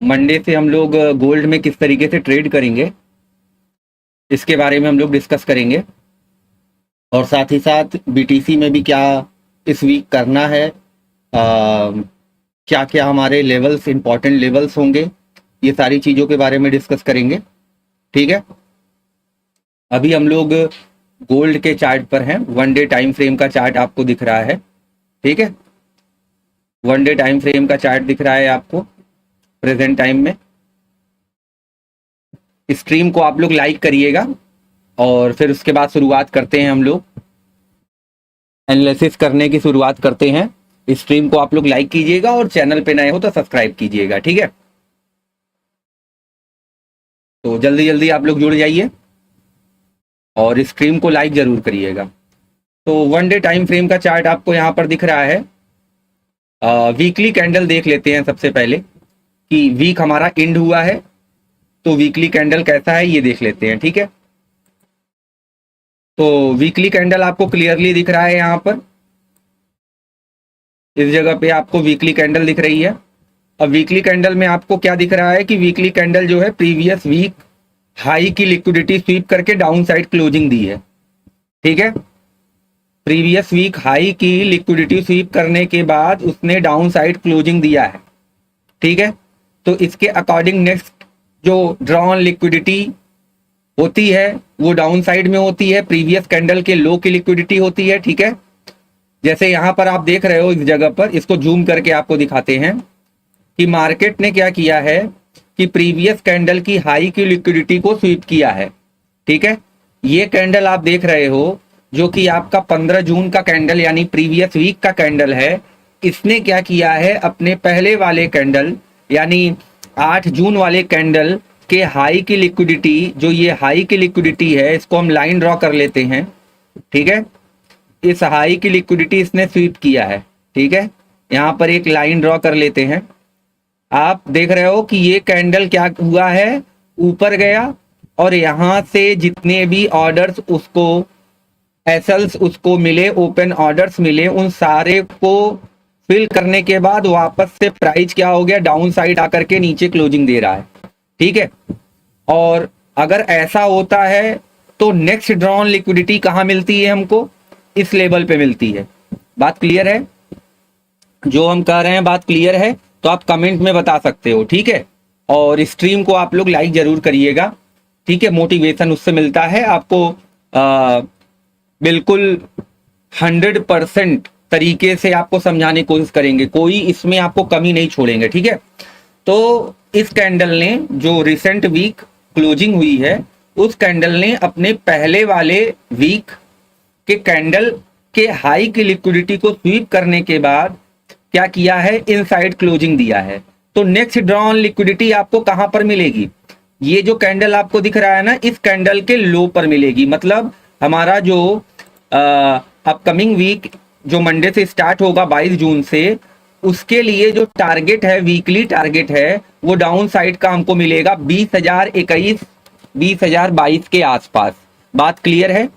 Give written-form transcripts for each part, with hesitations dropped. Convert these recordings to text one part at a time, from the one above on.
Monday से हम लोग गोल्ड में किस तरीके से ट्रेड करेंगे इसके बारे में हम लोग डिस्कस करेंगे, और साथ ही साथ बीटीसी में भी क्या इस वीक करना है, क्या क्या हमारे लेवल्स, इंपॉर्टेंट लेवल्स होंगे, ये सारी चीज़ों के बारे में डिस्कस करेंगे। ठीक है, अभी हम लोग गोल्ड के चार्ट पर हैं। 1 डे टाइम फ्रेम का चार्ट आपको दिख रहा है। ठीक है, 1 डे टाइम फ्रेम का चार्ट दिख रहा है आपको प्रेजेंट टाइम में। स्ट्रीम को आप लोग लाइक करिएगा और फिर उसके बाद शुरुआत करते हैं, हम लोग एनालिसिस करने की शुरुआत करते हैं। स्ट्रीम को आप लोग लाइक कीजिएगा और चैनल पे नए हो तो सब्सक्राइब कीजिएगा। ठीक है, तो जल्दी जल्दी आप लोग जुड़ जाइए और स्ट्रीम को लाइक जरूर करिएगा। तो 1 डे टाइम फ्रेम का चार्ट आपको यहाँ पर दिख रहा है। वीकली कैंडल देख लेते हैं सबसे पहले कि वीक हमारा एंड हुआ है तो वीकली कैंडल कैसा है ये देख लेते हैं। ठीक है, तो वीकली कैंडल आपको क्लियरली दिख रहा है। यहाँ पर इस जगह पे आपको वीकली कैंडल दिख रही है। अब वीकली कैंडल में आपको क्या दिख रहा है कि वीकली कैंडल जो है प्रीवियस वीक हाई की लिक्विडिटी स्वीप करके डाउन साइड क्लोजिंग दी है। ठीक है, प्रीवियस वीक हाई की लिक्विडिटी स्वीप करने के बाद उसने डाउन साइड क्लोजिंग दिया है। ठीक है, तो इसके अकॉर्डिंग नेक्स्ट जो ड्रॉन लिक्विडिटी होती है वो डाउन साइड में होती है, प्रीवियस कैंडल के लो की लिक्विडिटी होती है। ठीक है, जैसे यहां पर आप देख रहे हो इस जगह पर, इसको जूम करके आपको दिखाते हैं कि मार्केट ने क्या किया है कि प्रीवियस कैंडल की हाई की लिक्विडिटी को स्वीप किया है। ठीक है, ये कैंडल आप देख रहे हो जो कि आपका 15 जून का कैंडल यानी प्रीवियस वीक का कैंडल है। इसने क्या किया है, अपने पहले वाले कैंडल यानी 8 जून वाले कैंडल के हाई की लिक्विडिटी, जो ये हाई की लिक्विडिटी है, इसको हम लाइन ड्रॉ कर लेते हैं। ठीक है, इस हाई की लिक्विडिटी इसने स्वीप किया है। ठीक है, यहाँ पर एक लाइन ड्रॉ कर लेते हैं। आप देख रहे हो कि ये कैंडल क्या हुआ है, ऊपर गया और यहाँ से जितने भी ऑर्डर्स उसको एसएल्स उसको मिले, ओपन ऑर्डर्स मिले, उन सारे को फिल करने के बाद वापस से प्राइस क्या हो गया, डाउन साइड आकर के नीचे क्लोजिंग दे रहा है। ठीक है, और अगर ऐसा होता है तो नेक्स्ट ड्रॉन लिक्विडिटी कहाँ मिलती है हमको, इस लेवल पे मिलती है। बात क्लियर है? जो हम कह रहे हैं बात क्लियर है तो आप कमेंट में बता सकते हो। ठीक है, और स्ट्रीम को आप लोग लाइक जरूर करिएगा। ठीक है, मोटिवेशन उससे मिलता है आपको। बिल्कुल 100% तरीके से आपको समझाने की कोशिश करेंगे, कोई इसमें आपको कमी नहीं छोड़ेंगे। ठीक है, तो इस कैंडल ने जो रिसेंट वीक क्लोजिंग हुई है, उस कैंडल ने अपने पहले वाले वीक के कैंडल के हाई की लिक्विडिटी को स्वीप करने के बाद क्या किया है, इनसाइड क्लोजिंग दिया है। तो नेक्स्ट ड्रॉन लिक्विडिटी आपको कहां पर मिलेगी, ये जो कैंडल आपको दिख रहा है ना, इस कैंडल के लो पर मिलेगी। मतलब हमारा जो अपकमिंग वीक जो मंडे से स्टार्ट होगा 22 जून से, उसके लिए जो टारगेट है, वीकली टारगेट है, वो डाउन साइड का हमको मिलेगा 20,021 20,022 के आसपास। बात क्लियर है?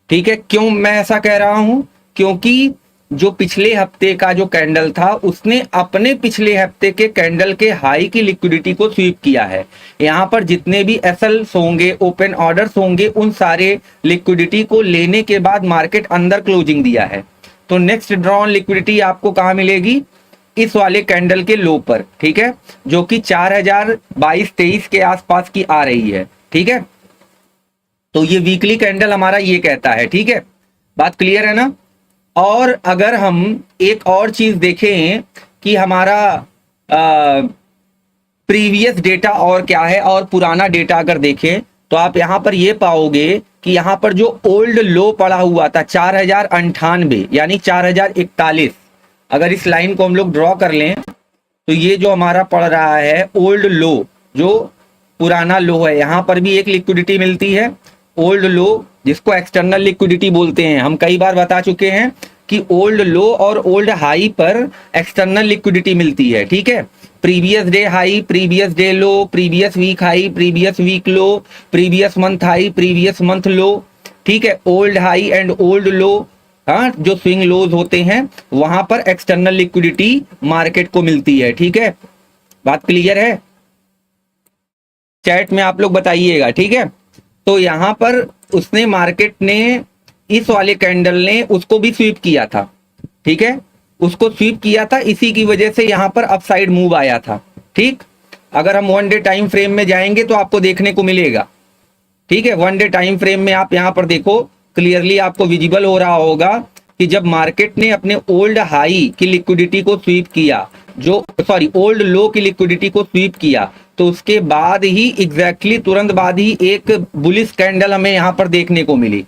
ठीक है, क्यों मैं ऐसा कह रहा हूं, क्योंकि जो पिछले हफ्ते का जो कैंडल था उसने अपने पिछले हफ्ते के कैंडल के हाई की लिक्विडिटी को स्वीप किया है। यहां पर जितने भी एसएल्स होंगे, ओपन ऑर्डर्स होंगे, उन सारे लिक्विडिटी को लेने के बाद मार्केट अंदर क्लोजिंग दिया है। तो नेक्स्ट ड्रॉन लिक्विडिटी आपको कहां मिलेगी, इस वाले कैंडल के लो पर। ठीक है, जो कि 4,022-23 के आसपास की आ रही है। ठीक है, तो ये वीकली कैंडल हमारा ये कहता है। ठीक है, बात क्लियर है ना? और अगर हम एक और चीज देखें कि हमारा प्रीवियस डेटा और क्या है और पुराना डेटा अगर देखें तो आप यहां पर ये पाओगे कि यहां पर जो ओल्ड लो पड़ा हुआ था 4,098 यानी 4,041, अगर इस लाइन को हम लोग ड्रॉ कर लें तो ये जो हमारा पड़ रहा है ओल्ड लो, जो पुराना लो है, यहां पर भी एक लिक्विडिटी मिलती है ओल्ड लो, जिसको एक्सटर्नल लिक्विडिटी बोलते हैं। हम कई बार बता चुके हैं कि ओल्ड लो और ओल्ड हाई पर एक्सटर्नल लिक्विडिटी मिलती है। ठीक है, previous day high, previous day low, previous week high, previous week low, previous month high, previous month low. ठीक है, old high and old low, हाँ, जो स्विंग लोज होते हैं वहां पर एक्सटर्नल लिक्विडिटी मार्केट को मिलती है। ठीक है, बात क्लियर है? चैट में आप लोग बताइएगा। ठीक है, तो यहां पर उसने मार्केट ने इस वाले कैंडल ने उसको भी स्वीप किया था। ठीक है, उसको स्वीप किया था, इसी की वजह से यहां पर अपसाइड मूव आया था। ठीक, अगर हम 1 डे टाइम फ्रेम में जाएंगे तो आपको देखने को मिलेगा। ठीक है, 1 डे टाइम फ्रेम में आप यहां पर देखो, क्लियरली आपको विजिबल हो रहा होगा कि जब मार्केट ने अपने ओल्ड हाई की लिक्विडिटी को स्वीप किया, जो सॉरी ओल्ड लो की लिक्विडिटी को स्वीप किया, तो उसके बाद ही एग्जैक्टली तुरंत बाद ही एक बुलिश कैंडल हमें यहां पर देखने को मिली।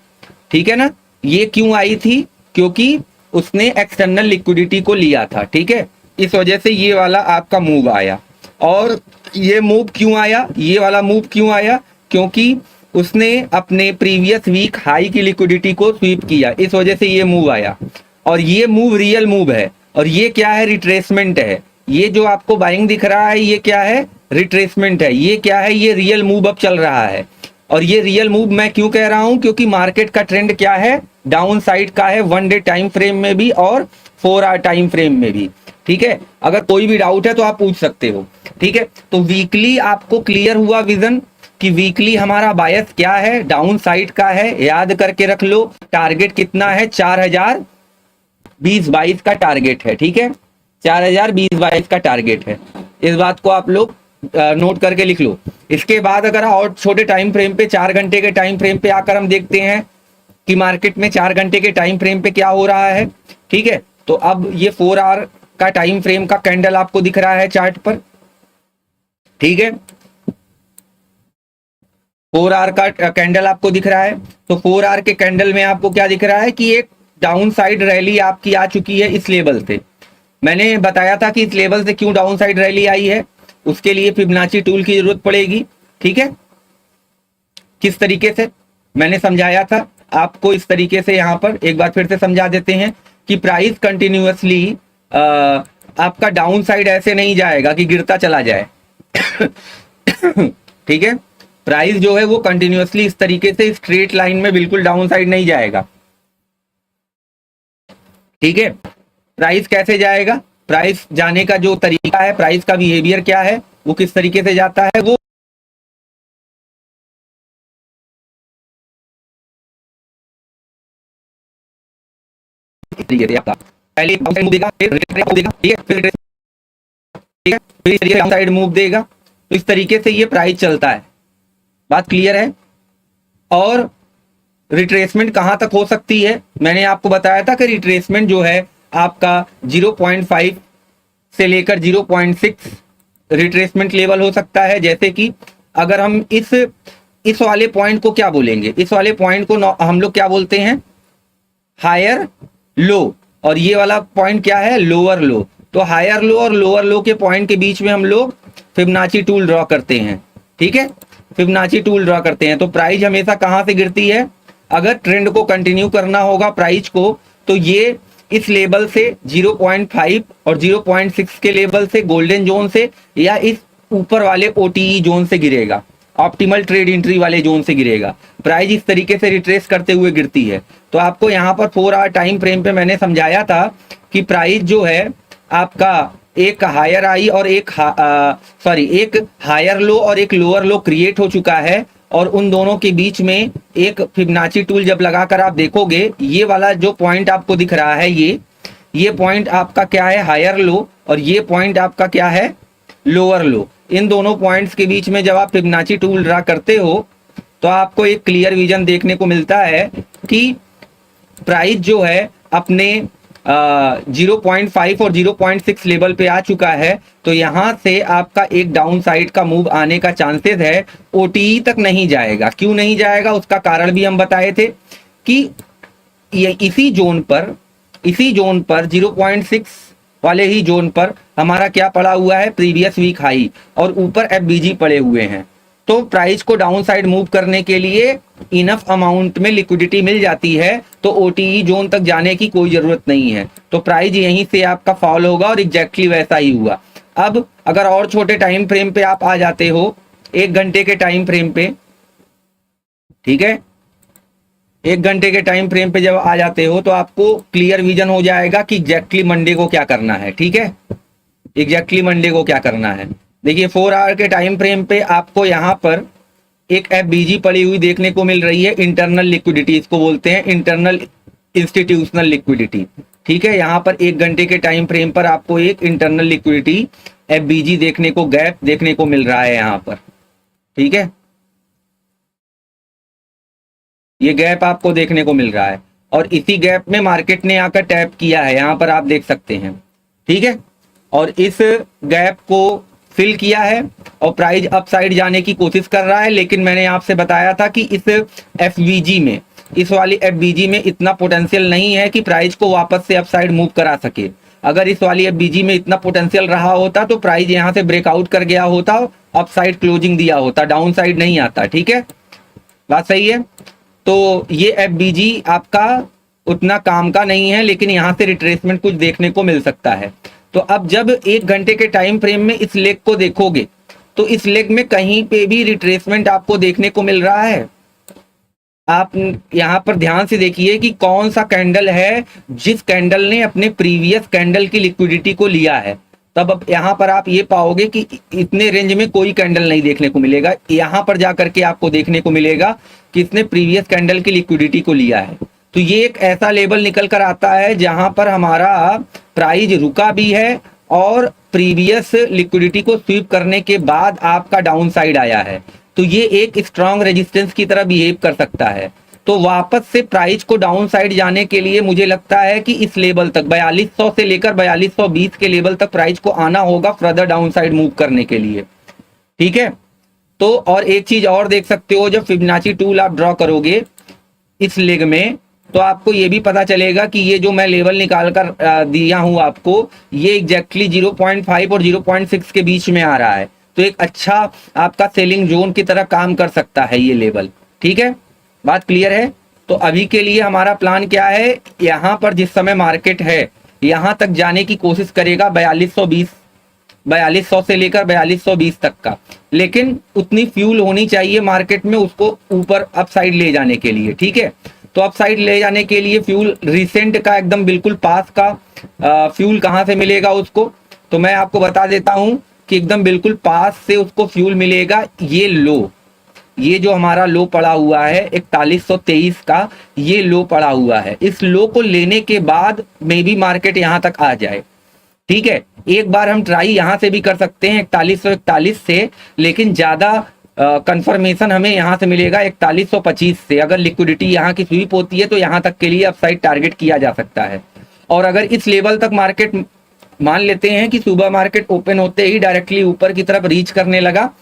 ठीक है ना, ये क्यों आई थी? क्योंकि उसने एक्सटर्नल लिक्विडिटी को लिया था। ठीक है, इस वजह से ये वाला आपका मूव आया। और ये मूव क्यों आया, ये वाला मूव क्यों आया? क्योंकि उसने अपने प्रीवियस वीक हाई की लिक्विडिटी को स्वीप किया, इस वजह से ये मूव आया। और ये मूव रियल मूव है, और ये क्या है? रिट्रेसमेंट है। ये जो आपको बाइंग दिख रहा है ये क्या है? रिट्रेसमेंट है। ये क्या है? ये रियल मूव अब चल रहा है। और ये रियल मूव मैं क्यों कह रहा हूं? क्योंकि मार्केट का ट्रेंड क्या है? डाउन साइड का है, 1 डे टाइम फ्रेम में भी और 4 आवर टाइम फ्रेम में भी। ठीक है, अगर कोई भी डाउट है तो आप पूछ सकते हो। ठीक है, तो वीकली आपको क्लियर हुआ विजन कि वीकली हमारा बायस क्या है? डाउन साइड का है, याद करके रख लो। टारगेट कितना है? 4020-22 का टारगेट है। ठीक है, 4020-22 का टारगेट है। इस बात को आप लोग नोट करके लिख लो। इसके बाद अगर और छोटे टाइम फ्रेम पे, 4 घंटे के टाइम फ्रेम पे आकर हम देखते हैं कि मार्केट में 4 घंटे के टाइम फ्रेम पे क्या हो रहा है। ठीक है, तो अब ये 4 आवर का टाइम फ्रेम का कैंडल आपको दिख रहा है चार्ट पर। ठीक है, 4 आवर का कैंडल आपको दिख रहा है। तो 4 आवर के कैंडल में आपको क्या दिख रहा है कि एक डाउन साइड रैली आपकी आ चुकी है इस लेवल से। मैंने बताया था कि इस लेवल से क्यों डाउन साइड रैली आई है, उसके लिए फिबोनाची टूल की जरूरत पड़ेगी। ठीक है, किस तरीके से मैंने समझाया था आपको, इस तरीके से यहां पर एक बार फिर से समझा देते हैं कि प्राइस कंटिन्यूअसली आपका डाउन साइड ऐसे नहीं जाएगा कि गिरता चला जाए। ठीक है, प्राइस जो है वो कंटिन्यूअसली इस तरीके से स्ट्रेट लाइन में बिल्कुल डाउन साइड नहीं जाएगा। ठीक है, प्राइस कैसे जाएगा? प्राइस जाने का जो तरीका है, प्राइस का बिहेवियर क्या है, वो किस तरीके से जाता है, वो पहले मूव देगा, फिर देगा, फिर साइड मूव देगा। तो इस तरीके से ये प्राइस चलता है। बात क्लियर है? और रिट्रेसमेंट कहां तक हो सकती है? मैंने आपको बताया था कि रिट्रेसमेंट जो है आपका 0.5 से लेकर 0.6 रिट्रेसमेंट लेवल हो सकता है। जैसे कि अगर हम इस वाले पॉइंट को क्या बोलेंगे? इस वाले पॉइंट को हम लोग क्या बोलते हैं? Higher low. और ये वाला पॉइंट क्या है? Lower low. तो हायर लो और लोअर लो के पॉइंट के बीच में हम लोग फिबोनाची टूल ड्रॉ करते हैं। ठीक है, फिबोनाची टूल ड्रॉ करते हैं। तो प्राइस हमेशा कहां से गिरती है? अगर ट्रेंड को कंटिन्यू करना होगा प्राइस को, तो ये इस लेवल से 0.5 और 0.6 के लेवल से, गोल्डन जोन से, या इस ऊपर वाले OTE जोन से गिरेगा, ऑप्टिमल ट्रेड एंट्री वाले जोन से गिरेगा। प्राइस इस तरीके से रिट्रेस करते हुए गिरती है। तो आपको यहाँ पर 4 आवर टाइम फ्रेम पे मैंने समझाया था कि प्राइस जो है आपका एक हायर आई और एक हायर लो और एक लोअर लो क्रिएट हो चुका है। और उन दोनों के बीच में एक फिबोनाची टूल जब लगाकर आप देखोगे, ये वाला जो पॉइंट आपको दिख रहा है, ये पॉइंट आपका क्या है? Higher low. और ये पॉइंट आपका क्या है? लोअर लो। इन दोनों पॉइंट्स के बीच में जब आप फिबोनाची टूल ड्रा करते हो तो आपको एक क्लियर विजन देखने को मिलता है कि प्राइस जो है अपने 0.5 और 0.6 लेवल पे आ चुका है। तो यहां से आपका एक डाउन साइड का मूव आने का चांसेस है। OTE तक नहीं जाएगा। क्यों नहीं जाएगा? उसका कारण भी हम बताए थे कि ये इसी जोन पर 0.6 वाले ही जोन पर हमारा क्या पड़ा हुआ है? प्रीवियस वीक हाई, और ऊपर FBG पड़े हुए हैं। तो प्राइस को डाउन साइड मूव करने के लिए इनफ अमाउंट में लिक्विडिटी मिल जाती है, तो OTE जोन तक जाने की कोई जरूरत नहीं है। तो प्राइस यहीं से आपका फॉल होगा, और एग्जैक्टली वैसा ही हुआ। अब अगर और छोटे टाइम फ्रेम पे आप आ जाते हो, 1 घंटे के टाइम फ्रेम पे, ठीक है, 1 घंटे के टाइम फ्रेम पे जब आ जाते हो तो आपको क्लियर विजन हो जाएगा कि एग्जैक्टली मंडे को क्या करना है। ठीक है, एग्जैक्टली मंडे को क्या करना है। देखिए 4 आवर के टाइम फ्रेम पे आपको यहाँ पर एक एफबीजी पड़ी हुई देखने को मिल रही है, इंटरनल लिक्विडिटी इसको बोलते हैं, इंटरनल इंस्टीट्यूशनल लिक्विडिटी। ठीक है, यहाँ पर 1 घंटे के टाइम फ्रेम पर आपको एक इंटरनल लिक्विडिटी एफबीजी देखने को, गैप देखने को मिल रहा है यहाँ पर। ठीक है, ये गैप आपको देखने को मिल रहा है और इसी गैप में मार्केट ने आकर टैप किया है, यहाँ पर आप देख सकते हैं। ठीक है, और इस गैप को फिल किया है और प्राइस अपसाइड जाने की कोशिश कर रहा है, लेकिन मैंने आपसे बताया था कि इस एफबीजी में, इस वाली एफबीजी में इतना पोटेंशियल नहीं है कि प्राइस को वापस से अपसाइड मूव करा सके। अगर इस वाली एफबीजी में इतना पोटेंशियल रहा होता तो प्राइस यहाँ से ब्रेकआउट कर गया होता, अपसाइड क्लोजिंग दिया होता, डाउन साइड नहीं आता। ठीक है, बात सही है। तो ये एफबीजी आपका उतना काम का नहीं है, लेकिन यहाँ से रिट्रेसमेंट कुछ देखने को मिल सकता है। तो अब जब 1 घंटे के टाइम फ्रेम में इस लेग को देखोगे तो इस लेग में कहीं पे भी रिट्रेसमेंट आपको देखने को मिल रहा है। आप यहाँ पर ध्यान से देखिए कि कौन सा कैंडल है जिस कैंडल ने अपने प्रीवियस कैंडल की लिक्विडिटी को लिया है। तब अब यहाँ पर आप ये पाओगे कि इतने रेंज में कोई कैंडल नहीं देखने को मिलेगा, यहाँ पर जाकर के आपको देखने को मिलेगा कि इसने प्रीवियस कैंडल की लिक्विडिटी को लिया है। तो ये एक ऐसा लेवल निकल कर आता है जहां पर हमारा प्राइस रुका भी है और प्रीवियस लिक्विडिटी को स्वीप करने के बाद आपका डाउन साइड आया है। तो ये एक स्ट्रांग रेजिस्टेंस की तरह बिहेव कर सकता है। तो वापस से प्राइस को डाउन साइड जाने के लिए मुझे लगता है कि इस लेवल तक 4200 से लेकर 4220 के लेवल तक प्राइस को आना होगा फर्दर डाउन साइड मूव करने के लिए। ठीक है, तो और एक चीज और देख सकते हो, जब फिबोनाची टूल आप ड्रॉ करोगे इस लेग में तो आपको ये भी पता चलेगा कि ये जो मैं लेवल निकाल कर दिया हूं आपको, ये एग्जैक्टली 0.5 और 0.6 के बीच में आ रहा है। तो एक अच्छा आपका सेलिंग जोन की तरह काम कर सकता है ये लेवल। ठीक है, बात क्लियर है। तो अभी के लिए हमारा प्लान क्या है, यहाँ पर जिस समय मार्केट है यहाँ तक जाने की कोशिश करेगा 4200 से लेकर 4220 तक का, लेकिन उतनी फ्यूल होनी चाहिए मार्केट में उसको ऊपर अपसाइड ले जाने के लिए। ठीक है, तो अपसाइड ले जाने के लिए फ्यूल रिसेंट का एकदम बिल्कुल पास का फ्यूल कहाँ से मिलेगा उसको, तो मैं आपको बता देता हूं कि एकदम बिल्कुल पास से उसको फ्यूल मिलेगा ये लो, ये जो हमारा लो पड़ा हुआ है 4123 का, ये लो पड़ा हुआ है। इस लो को लेने के बाद मे बी मार्केट यहाँ तक आ जाए। ठीक है, एक बार हम ट्राई यहाँ से भी कर सकते हैं 4141 से, लेकिन ज्यादा कंफर्मेशन हमें यहाँ से मिलेगा 4125 से। अगर लिक्विडिटी यहाँ की स्वीप होती है तो यहाँ तक के लिए अपसाइड टारगेट किया जा सकता है। और अगर इस लेवल तक मार्केट मान लेते हैं कि सुबह मार्केट ओपन होते ही डायरेक्टली ऊपर की तरफ रीच करने लगा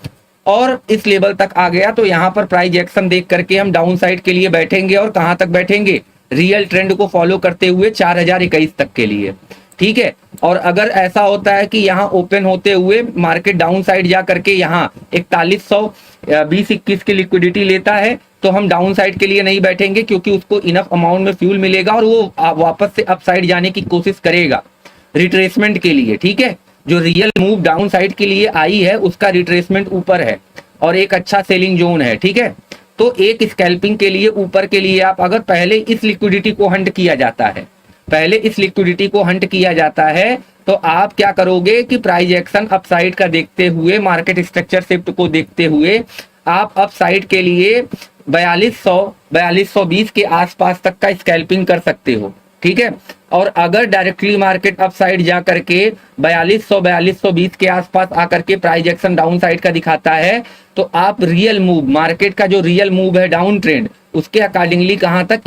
और इस लेवल तक आ गया, तो यहाँ पर प्राइस एक्शन देख करके हम डाउन साइड के लिए बैठेंगे। और कहाँ तक बैठेंगे, रियल ट्रेंड को फॉलो करते हुए 4021 तक के लिए। ठीक है, और अगर ऐसा होता है कि यहाँ ओपन होते हुए मार्केट डाउन साइड जा करके यहाँ 4120-21 की लिक्विडिटी लेता है तो हम डाउन साइड के लिए नहीं बैठेंगे, क्योंकि उसको इनफ अमाउंट में फ्यूल मिलेगा और वो वापस से अप साइड जाने की कोशिश करेगा रिट्रेसमेंट के लिए। ठीक है, जो रियल मूव डाउन साइड के लिए आई है उसका रिट्रेसमेंट ऊपर है और एक अच्छा सेलिंग जोन है। ठीक है, तो एक स्कैल्पिंग के लिए ऊपर के लिए आप अगर पहले इस लिक्विडिटी को हंट किया जाता है, पहले इस लिक्विडिटी को हंट किया जाता है तो आप क्या करोगे कि प्राइस एक्शन अपसाइड का देखते हुए, मार्केट स्ट्रक्चर शिफ्ट को देखते हुए आप अपसाइड के लिए 4220 के आसपास तक का स्कैल्पिंग कर सकते हो। ठीक है, और अगर डायरेक्टली मार्केट अपसाइड जा करके 4220 के आसपास आकर के प्राइस एक्शन डाउन साइड का दिखाता है तो आप रियल मूव, मार्केट का जो रियल मूव है डाउन ट्रेंड, उसके अकॉर्डिंगली कहां तक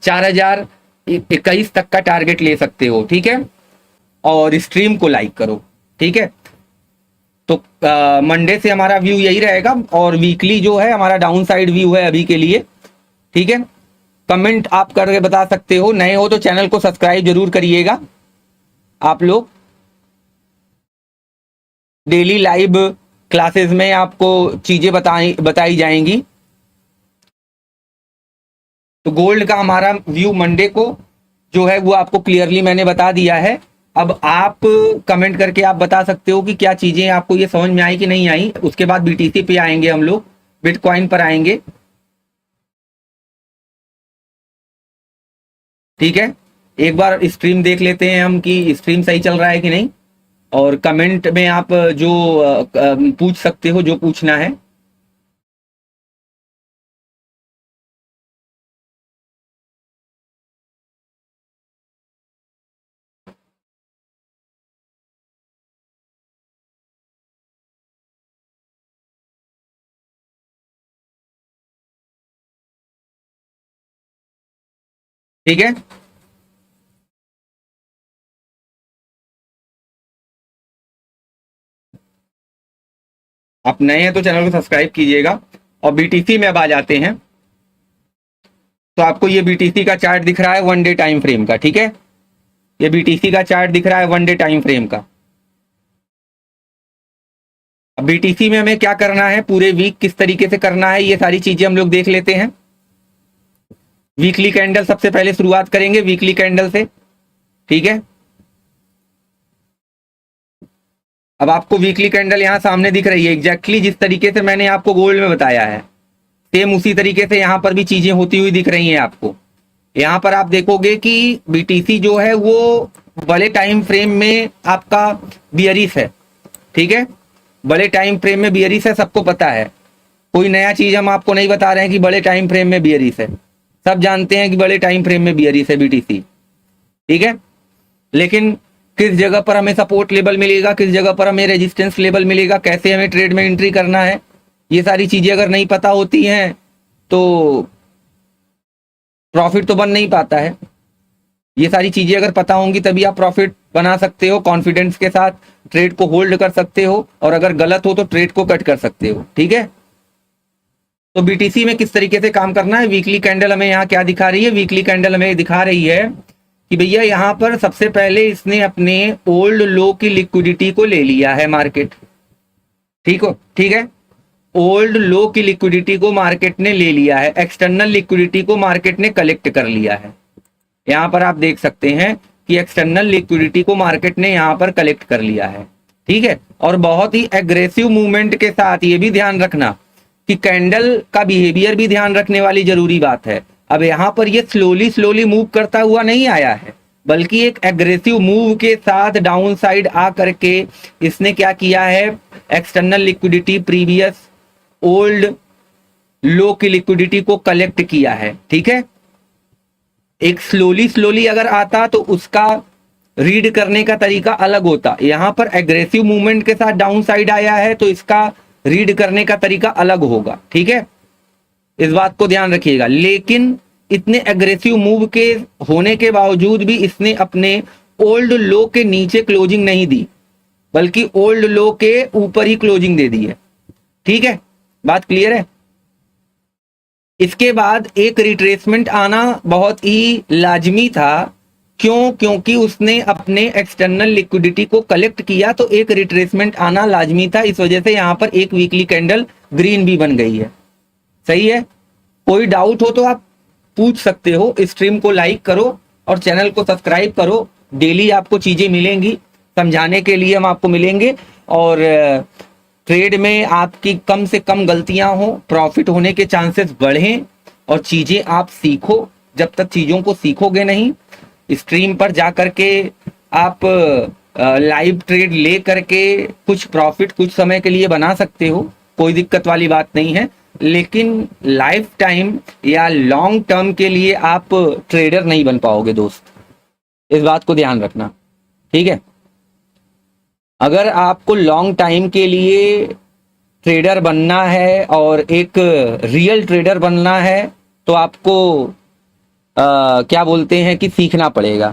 4021 तक का टारगेट ले सकते हो। ठीक है, और स्ट्रीम को लाइक करो। ठीक है, तो मंडे से हमारा व्यू यही रहेगा और वीकली जो है हमारा डाउन साइड व्यू है अभी के लिए। ठीक है, कमेंट आप करके बता सकते हो, नए हो तो चैनल को सब्सक्राइब जरूर करिएगा। आप लोग डेली लाइव क्लासेस में आपको चीजें बताई जाएंगी। तो गोल्ड का हमारा व्यू मंडे को जो है वो आपको क्लियरली मैंने बता दिया है। अब आप कमेंट करके आप बता सकते हो कि क्या चीजें आपको ये समझ में आई कि नहीं आई। उसके बाद बीटीसी पे आएंगे हम लोग, बिटकॉइन पर आएंगे। ठीक है, एक बार स्ट्रीम देख लेते हैं हम कि स्ट्रीम सही चल रहा है कि नहीं, और कमेंट में आप जो पूछ सकते हो जो पूछना है। ठीक है, आप नए हैं तो चैनल को सब्सक्राइब कीजिएगा। और बीटीसी में अब आ जाते हैं। तो आपको ये बीटीसी का चार्ट दिख रहा है 1 डे टाइम फ्रेम का, ठीक है, ये बीटीसी का चार्ट दिख रहा है 1 डे टाइम फ्रेम का। अब बीटीसी में हमें क्या करना है, पूरे वीक किस तरीके से करना है, ये सारी चीजें हम लोग देख लेते हैं। वीकली कैंडल सबसे पहले शुरुआत करेंगे, वीकली कैंडल से, ठीक है। अब आपको वीकली कैंडल यहां सामने दिख रही है, एग्जैक्टली जिस तरीके से मैंने आपको गोल्ड में बताया है, सेम उसी तरीके से यहां पर भी चीजें होती हुई दिख रही हैं आपको। यहां पर आप देखोगे कि बीटीसी जो है वो बड़े टाइम फ्रेम में आपका बियरिश है, ठीक है, बड़े टाइम फ्रेम में बियरिश है, सबको पता है, कोई नया चीज हम आपको नहीं बता रहे हैं कि बड़े टाइम फ्रेम में बियरिश है, सब जानते हैं कि बड़े टाइम फ्रेम में बियरिश है बीटीसी, ठीक है। लेकिन किस जगह पर हमें सपोर्ट लेवल मिलेगा, किस जगह पर हमें रेजिस्टेंस लेवल मिलेगा, कैसे हमें ट्रेड में एंट्री करना है, ये सारी चीजें अगर नहीं पता होती हैं तो प्रॉफिट तो बन नहीं पाता है। ये सारी चीजें अगर पता होंगी तभी आप प्रॉफिट बना सकते हो, कॉन्फिडेंस के साथ ट्रेड को होल्ड कर सकते हो, और अगर गलत हो तो ट्रेड को कट कर सकते हो, ठीक है। तो बीटीसी में किस तरीके से काम करना है, वीकली कैंडल हमें यहाँ क्या दिखा रही है, वीकली कैंडल हमें दिखा रही है कि भैया यहाँ पर सबसे पहले इसने अपने ओल्ड लो की लिक्विडिटी को ले लिया है मार्केट, ठीक है, ओल्ड लो की लिक्विडिटी को मार्केट ने ले लिया है, एक्सटर्नल लिक्विडिटी को मार्केट ने कलेक्ट कर लिया है। यहां पर आप देख सकते हैं कि एक्सटर्नल लिक्विडिटी को मार्केट ने यहां पर कलेक्ट कर लिया है, ठीक है, और बहुत ही एग्रेसिव मूवमेंट के साथ। ये भी ध्यान रखना कि कैंडल का बिहेवियर भी ध्यान रखने वाली जरूरी बात है। अब यहां पर ये स्लोली स्लोली मूव करता हुआ नहीं आया है, बल्कि एक एग्रेसिव मूव के साथ डाउन साइड आ करके इसने क्या किया है, एक्सटर्नल लिक्विडिटी प्रीवियस ओल्ड लो की लिक्विडिटी को कलेक्ट किया है, ठीक है। एक स्लोली स्लोली अगर आता तो उसका रीड करने का तरीका अलग होता, यहां पर एग्रेसिव मूवमेंट के साथ डाउन साइड आया है तो इसका रीड करने का तरीका अलग होगा, ठीक है, इस बात को ध्यान रखिएगा। लेकिन इतने एग्रेसिव मूव के होने के बावजूद भी इसने अपने ओल्ड लो के नीचे क्लोजिंग नहीं दी, बल्कि ओल्ड लो के ऊपर ही क्लोजिंग दे दी है, ठीक है, बात क्लियर है। इसके बाद एक रिट्रेसमेंट आना बहुत ही लाजमी था, क्यों, क्योंकि उसने अपने एक्सटर्नल लिक्विडिटी को कलेक्ट किया, तो एक रिट्रेसमेंट आना लाजमी था। इस वजह से यहां पर एक वीकली कैंडल ग्रीन भी बन गई है, सही है। कोई डाउट हो तो आप पूछ सकते हो, स्ट्रीम को लाइक करो और चैनल को सब्सक्राइब करो, डेली आपको चीजें मिलेंगी, समझाने के लिए हम आपको मिलेंगे, और ट्रेड में आपकी कम से कम गलतियां हो, प्रॉफिट होने के चांसेस बढ़ें, और चीजें आप सीखो। जब तक चीजों को सीखोगे नहीं, स्ट्रीम पर जा करके आप लाइव ट्रेड ले करके कुछ प्रॉफिट कुछ समय के लिए बना सकते हो, कोई दिक्कत वाली बात नहीं है, लेकिन लाइफ टाइम या लॉन्ग टर्म के लिए आप ट्रेडर नहीं बन पाओगे दोस्त, इस बात को ध्यान रखना, ठीक है। अगर आपको लॉन्ग टाइम के लिए ट्रेडर बनना है और एक रियल ट्रेडर बनना है तो आपको क्या बोलते हैं कि सीखना पड़ेगा।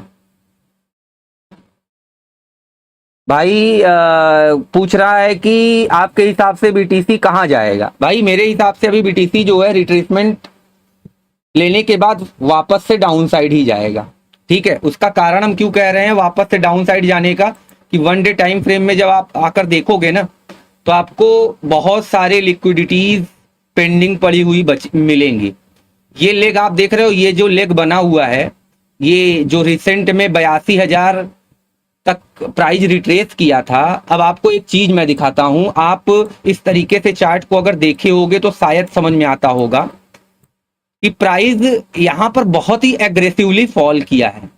भाई पूछ रहा है कि आपके हिसाब से बीटीसी कहाँ जाएगा। भाई मेरे हिसाब से अभी बीटीसी जो है रिट्रेसमेंट लेने के बाद वापस से डाउन साइड ही जाएगा, ठीक है। उसका कारण हम क्यों कह रहे हैं वापस से डाउन साइड जाने का, कि 1 डे टाइम फ्रेम में जब आप आकर देखोगे ना तो आपको बहुत सारे लिक्विडिटीज पेंडिंग पड़ी हुई मिलेंगी। ये लेग आप देख रहे हो, ये जो लेग बना हुआ है, ये जो रिसेंट में 82,000 तक प्राइस रिट्रेस किया था। अब आपको एक चीज मैं दिखाता हूं, आप इस तरीके से चार्ट को अगर देखे होगे तो शायद समझ में आता होगा कि प्राइस यहां पर बहुत ही एग्रेसिवली फॉल किया है।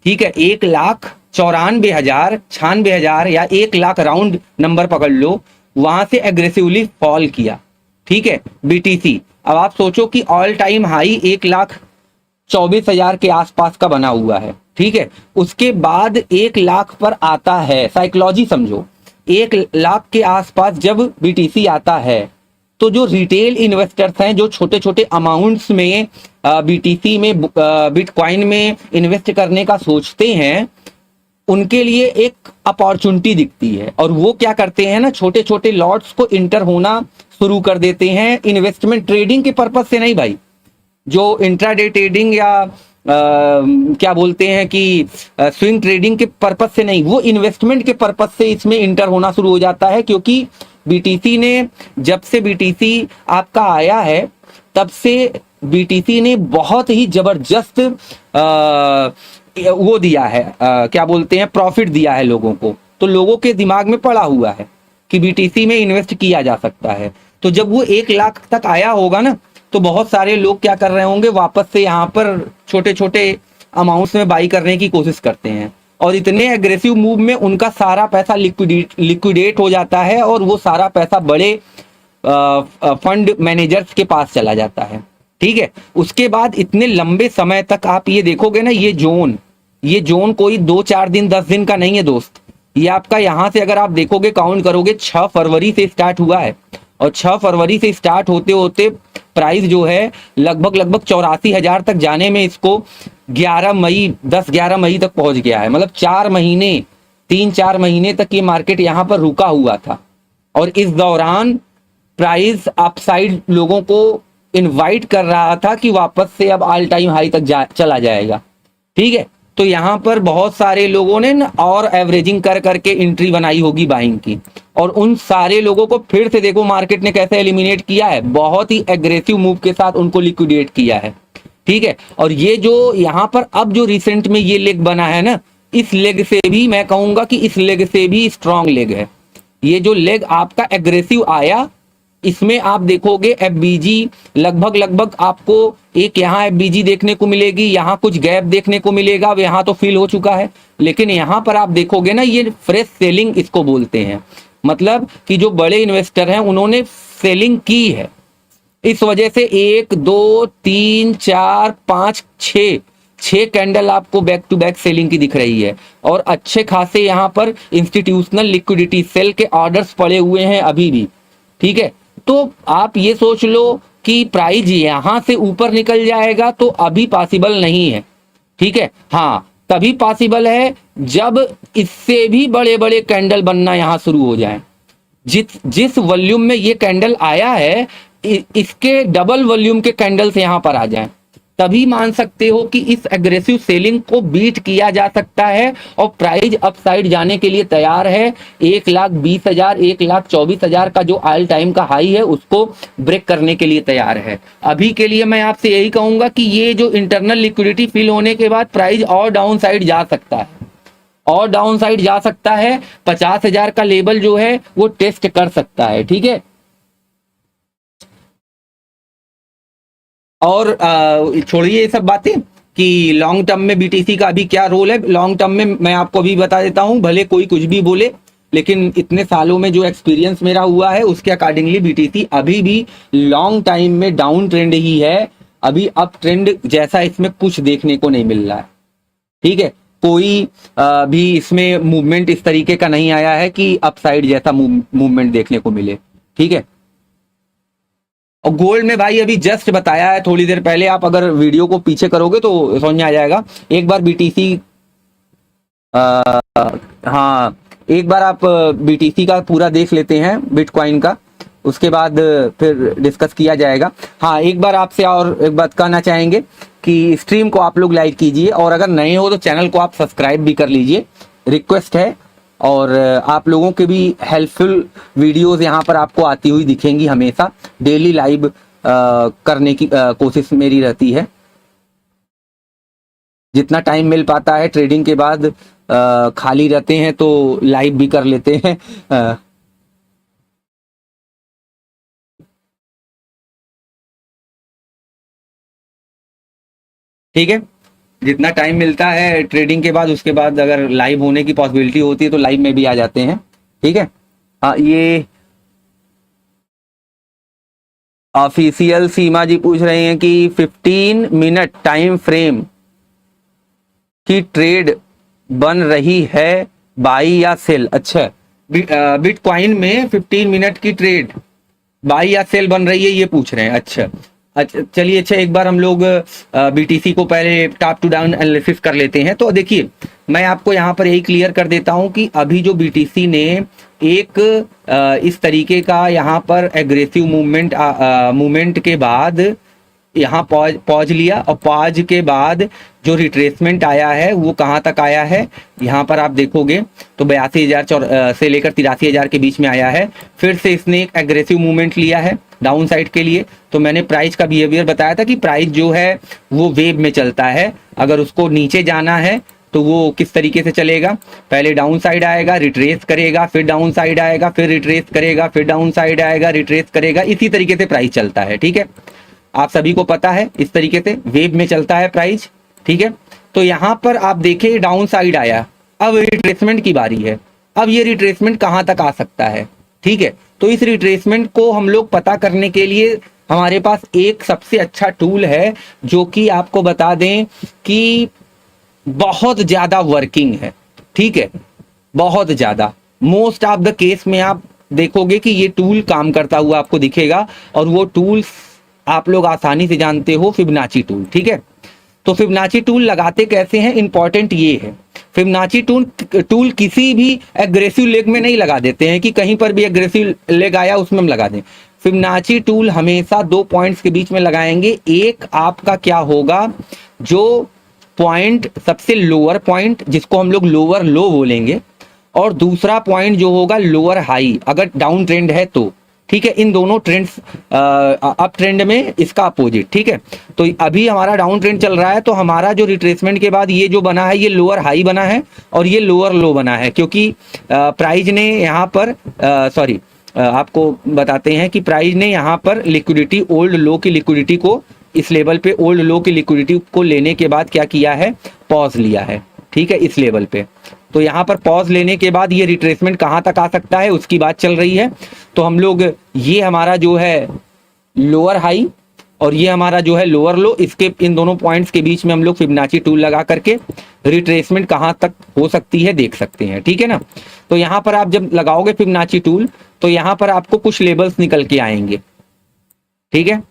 ठीक है, 1,94,000, 96,000 या 1 लाख राउंड नंबर पकड़ लो, वहां से एग्रेसिवली फॉल किया। ठीक है, बीटीसी। अब आप सोचो कि ऑल टाइम हाई 1,24,000 के आसपास का बना हुआ है। ठीक है, उसके बाद 1 लाख पर आता है, साइकोलॉजी समझो, 1 लाख के आसपास जब बीटीसी आता है तो जो रिटेल इन्वेस्टर्स हैं, जो छोटे छोटे अमाउंट्स में बीटीसी में बिटकॉइन में इन्वेस्ट करने का सोचते हैं, उनके लिए एक अपॉर्चुनिटी दिखती है और वो क्या करते हैं ना, छोटे छोटे लॉट्स को इंटर होना शुरू कर देते हैं। इन्वेस्टमेंट ट्रेडिंग के पर्पज से नहीं भाई, जो इंट्राडे ट्रेडिंग या क्या बोलते हैं कि स्विंग ट्रेडिंग के पर्पज से नहीं, वो इन्वेस्टमेंट के पर्पज से इसमें इंटर होना शुरू हो जाता है। क्योंकि बीटीसी ने, जब से बीटीसी आपका आया है तब से बीटीसी ने बहुत ही जबरदस्त वो दिया है, क्या बोलते हैं, प्रॉफिट दिया है लोगों को। तो लोगों के दिमाग में पड़ा हुआ है कि बीटीसी में इन्वेस्ट किया जा सकता है। तो जब वो 1 लाख तक आया होगा ना, तो बहुत सारे लोग क्या कर रहे होंगे, वापस से यहाँ पर छोटे छोटे अमाउंट्स में बाई करने की कोशिश करते हैं और इतने एग्रेसिव मूव में उनका सारा पैसा लिक्विडेट हो जाता है और वो सारा पैसा बड़े फंड मैनेजर्स के पास चला जाता है। ठीक है, उसके बाद इतने लंबे समय तक आप ये देखोगे ना, ये जोन कोई 2-4 दिन 10 दिन का नहीं है दोस्त। ये आपका यहाँ से अगर आप देखोगे, काउंट करोगे, 6 फरवरी से स्टार्ट हुआ है और 6 फरवरी से स्टार्ट होते होते प्राइस जो है लगभग 84,000 तक जाने में इसको 10-11 मई तक पहुंच गया है। मतलब 3-4 महीने तक ये मार्केट यहाँ पर रुका हुआ था और इस दौरान प्राइस अपसाइड लोगों को इनवाइट कर रहा था कि वापस से अब ऑल टाइम हाई तक चला जाएगा। ठीक है, तो यहाँ पर बहुत सारे लोगों ने ना और एवरेजिंग कर करके एंट्री बनाई होगी बाइंग की, और उन सारे लोगों को फिर से देखो मार्केट ने कैसे एलिमिनेट किया है, बहुत ही एग्रेसिव मूव के साथ उनको लिक्विडेट किया है। ठीक है, और ये जो यहाँ पर अब जो रिसेंट में ये लेग बना है ना, इस लेग से भी मैं कहूंगा कि इस लेग से भी स्ट्रॉन्ग लेग है। ये जो लेग आपका एग्रेसिव आया, इसमें आप देखोगे एफबीजी लगभग आपको एक यहाँ एफबीजी देखने को मिलेगी, यहाँ कुछ गैप देखने को मिलेगा, यहाँ तो फिल हो चुका है। लेकिन यहाँ पर आप देखोगे ना, ये फ्रेश सेलिंग इसको बोलते हैं, मतलब कि जो बड़े इन्वेस्टर हैं उन्होंने सेलिंग की है। इस वजह से 1 2 3 4 5 6 कैंडल आपको बैक टू बैक सेलिंग की दिख रही है और अच्छे खासे यहाँ पर इंस्टीट्यूशनल लिक्विडिटी सेल के ऑर्डर्स पड़े हुए हैं अभी भी। ठीक है, तो आप ये सोच लो कि प्राइस यहां से ऊपर निकल जाएगा तो अभी पॉसिबल नहीं है। ठीक है, हाँ तभी पॉसिबल है जब इससे भी बड़े बड़े कैंडल बनना यहां शुरू हो जाए। जिस वॉल्यूम में ये कैंडल आया है, इसके डबल वॉल्यूम के कैंडल्स यहां पर आ जाएं, तभी मान सकते हो कि इस एग्रेसिव सेलिंग को बीट किया जा सकता है और प्राइस अपसाइड जाने के लिए तैयार है। 1,20,000 1,24,000 का जो ऑल टाइम का हाई है उसको ब्रेक करने के लिए तैयार है। अभी के लिए मैं आपसे यही कहूंगा कि ये जो इंटरनल लिक्विडिटी फिल होने के बाद प्राइस और डाउन साइड जा सकता है, और डाउन साइड जा सकता है। 50,000 का लेवल जो है वो टेस्ट कर सकता है। ठीक है, और छोड़िए ये सब बातें कि लॉन्ग टर्म में बीटीसी का अभी क्या रोल है। लॉन्ग टर्म में मैं आपको अभी बता देता हूं, भले कोई कुछ भी बोले, लेकिन इतने सालों में जो एक्सपीरियंस मेरा हुआ है उसके अकॉर्डिंगली बीटीसी अभी भी लॉन्ग टाइम में डाउन ट्रेंड ही है। अभी अप ट्रेंड जैसा इसमें कुछ देखने को नहीं मिल रहा है। ठीक है, कोई भी इसमें मूवमेंट इस तरीके का नहीं आया है कि अपसाइड जैसा मूवमेंट देखने को मिले। ठीक है, और गोल्ड में भाई अभी जस्ट बताया है थोड़ी देर पहले, आप अगर वीडियो को पीछे करोगे तो समझ में आ जाएगा। एक बार बीटीसी हाँ एक बार आप बीटीसी का पूरा देख लेते हैं बिटकॉइन का, उसके बाद फिर डिस्कस किया जाएगा। हाँ, एक बार आपसे और एक बात कहना चाहेंगे कि स्ट्रीम को आप लोग लाइक कीजिए और अगर नए हो तो चैनल को आप सब्सक्राइब भी कर लीजिए, रिक्वेस्ट है। और आप लोगों के भी हेल्पफुल वीडियोस यहाँ पर आपको आती हुई दिखेंगी, हमेशा डेली लाइव करने की कोशिश मेरी रहती है। जितना टाइम मिल पाता है ट्रेडिंग के बाद, खाली रहते हैं तो लाइव भी कर लेते हैं। ठीक है, जितना टाइम मिलता है ट्रेडिंग के बाद, उसके बाद अगर लाइव होने की पॉसिबिलिटी होती है तो लाइव में भी आ जाते हैं। ठीक है, ये ऑफिशियल सीमा जी पूछ रहे हैं कि 15 मिनट टाइम फ्रेम की ट्रेड बन रही है, बाई या सेल। अच्छा, बिटकॉइन में 15 मिनट की ट्रेड बाई या सेल बन रही है, ये पूछ रहे हैं। अच्छा अच्छा, चलिए अच्छा, एक बार हम लोग बीटीसी को पहले टॉप टू डाउन एनालिसिस कर लेते हैं। तो देखिए, मैं आपको यहाँ पर यही क्लियर कर देता हूँ कि अभी जो बीटीसी ने एक इस तरीके का यहाँ पर एग्रेसिव मूवमेंट के बाद यहाँ पॉज लिया, और पॉज के बाद जो रिट्रेसमेंट आया है वो कहाँ तक आया है, यहाँ पर आप देखोगे तो 82,000 से लेकर 83,000 के बीच में आया है। फिर से इसने एक एग्रेसिव मूवमेंट लिया है डाउन साइड के लिए। तो मैंने प्राइस का बिहेवियर बताया था कि प्राइस जो है वो वेव में चलता है, अगर उसको नीचे जाना है तो वो किस तरीके से चलेगा, पहले डाउन साइड आएगा, रिट्रेस करेगा, फिर डाउन साइड आएगा, फिर रिट्रेस करेगा, फिर डाउन साइड आएगा, रिट्रेस करेगा, इसी तरीके से प्राइस चलता है। ठीक है, आप सभी को पता है इस तरीके से वेव में चलता है प्राइस। ठीक है, तो यहाँ पर आप देखें डाउन साइड आया, अब रिट्रेसमेंट की बारी है। अब ये रिट्रेसमेंट कहाँ तक आ सकता है। ठीक है, तो इस रिट्रेसमेंट को हम लोग पता करने के लिए हमारे पास एक सबसे अच्छा टूल है, जो कि आपको बता दें कि बहुत ज्यादा वर्किंग है। ठीक है, बहुत ज्यादा, मोस्ट ऑफ द केस में आप देखोगे कि ये टूल काम करता हुआ आपको दिखेगा, और वो टूल आप लोग आसानी से जानते हो, फिबोनाची टूल। ठीक है, तो फिबोनाची टूल लगाते कैसे हैं, इंपॉर्टेंट ये है। फिबोनाची टूल किसी भी एग्रेसिव लेग में नहीं लगा देते हैं कि कहीं पर भी एग्रेसिव लेग आया उसमें हम लगा दें। फिबोनाची टूल हमेशा 2 पॉइंट्स के बीच में लगाएंगे। एक आपका क्या होगा, जो पॉइंट सबसे लोअर पॉइंट जिसको हम लोग लोअर लो बोलेंगे, और दूसरा पॉइंट जो होगा लोअर हाई, अगर डाउन ट्रेंड है तो। ठीक है, इन दोनों ट्रेंड्स, अप ट्रेंड में इसका अपोजिट। ठीक है, तो अभी हमारा डाउन ट्रेंड चल रहा है, तो हमारा जो रिट्रेसमेंट के बाद ये जो बना है, ये लोअर हाई बना है और ये लोअर लो बना है, क्योंकि प्राइस ने यहाँ पर आपको बताते हैं कि प्राइस ने यहाँ पर लिक्विडिटी, ओल्ड लो की लिक्विडिटी को, इस लेवल पे ओल्ड लो की लिक्विडिटी को लेने के बाद क्या किया है, पॉज लिया है। ठीक है, इस लेवल पे, तो यहाँ पर पॉज लेने के बाद ये रिट्रेसमेंट कहाँ तक आ सकता है उसकी बात चल रही है। तो हम लोग, ये हमारा जो है लोअर हाई और ये हमारा जो है लोअर लो, इसके इन दोनों पॉइंट्स के बीच में हम लोग फिबोनाची टूल लगा करके रिट्रेसमेंट कहाँ तक हो सकती है देख सकते हैं। ठीक है ना, तो यहाँ पर आप जब लगाओगे फिबोनाची टूल, तो यहाँ पर आपको कुछ लेवल्स निकल के आएंगे। ठीक है,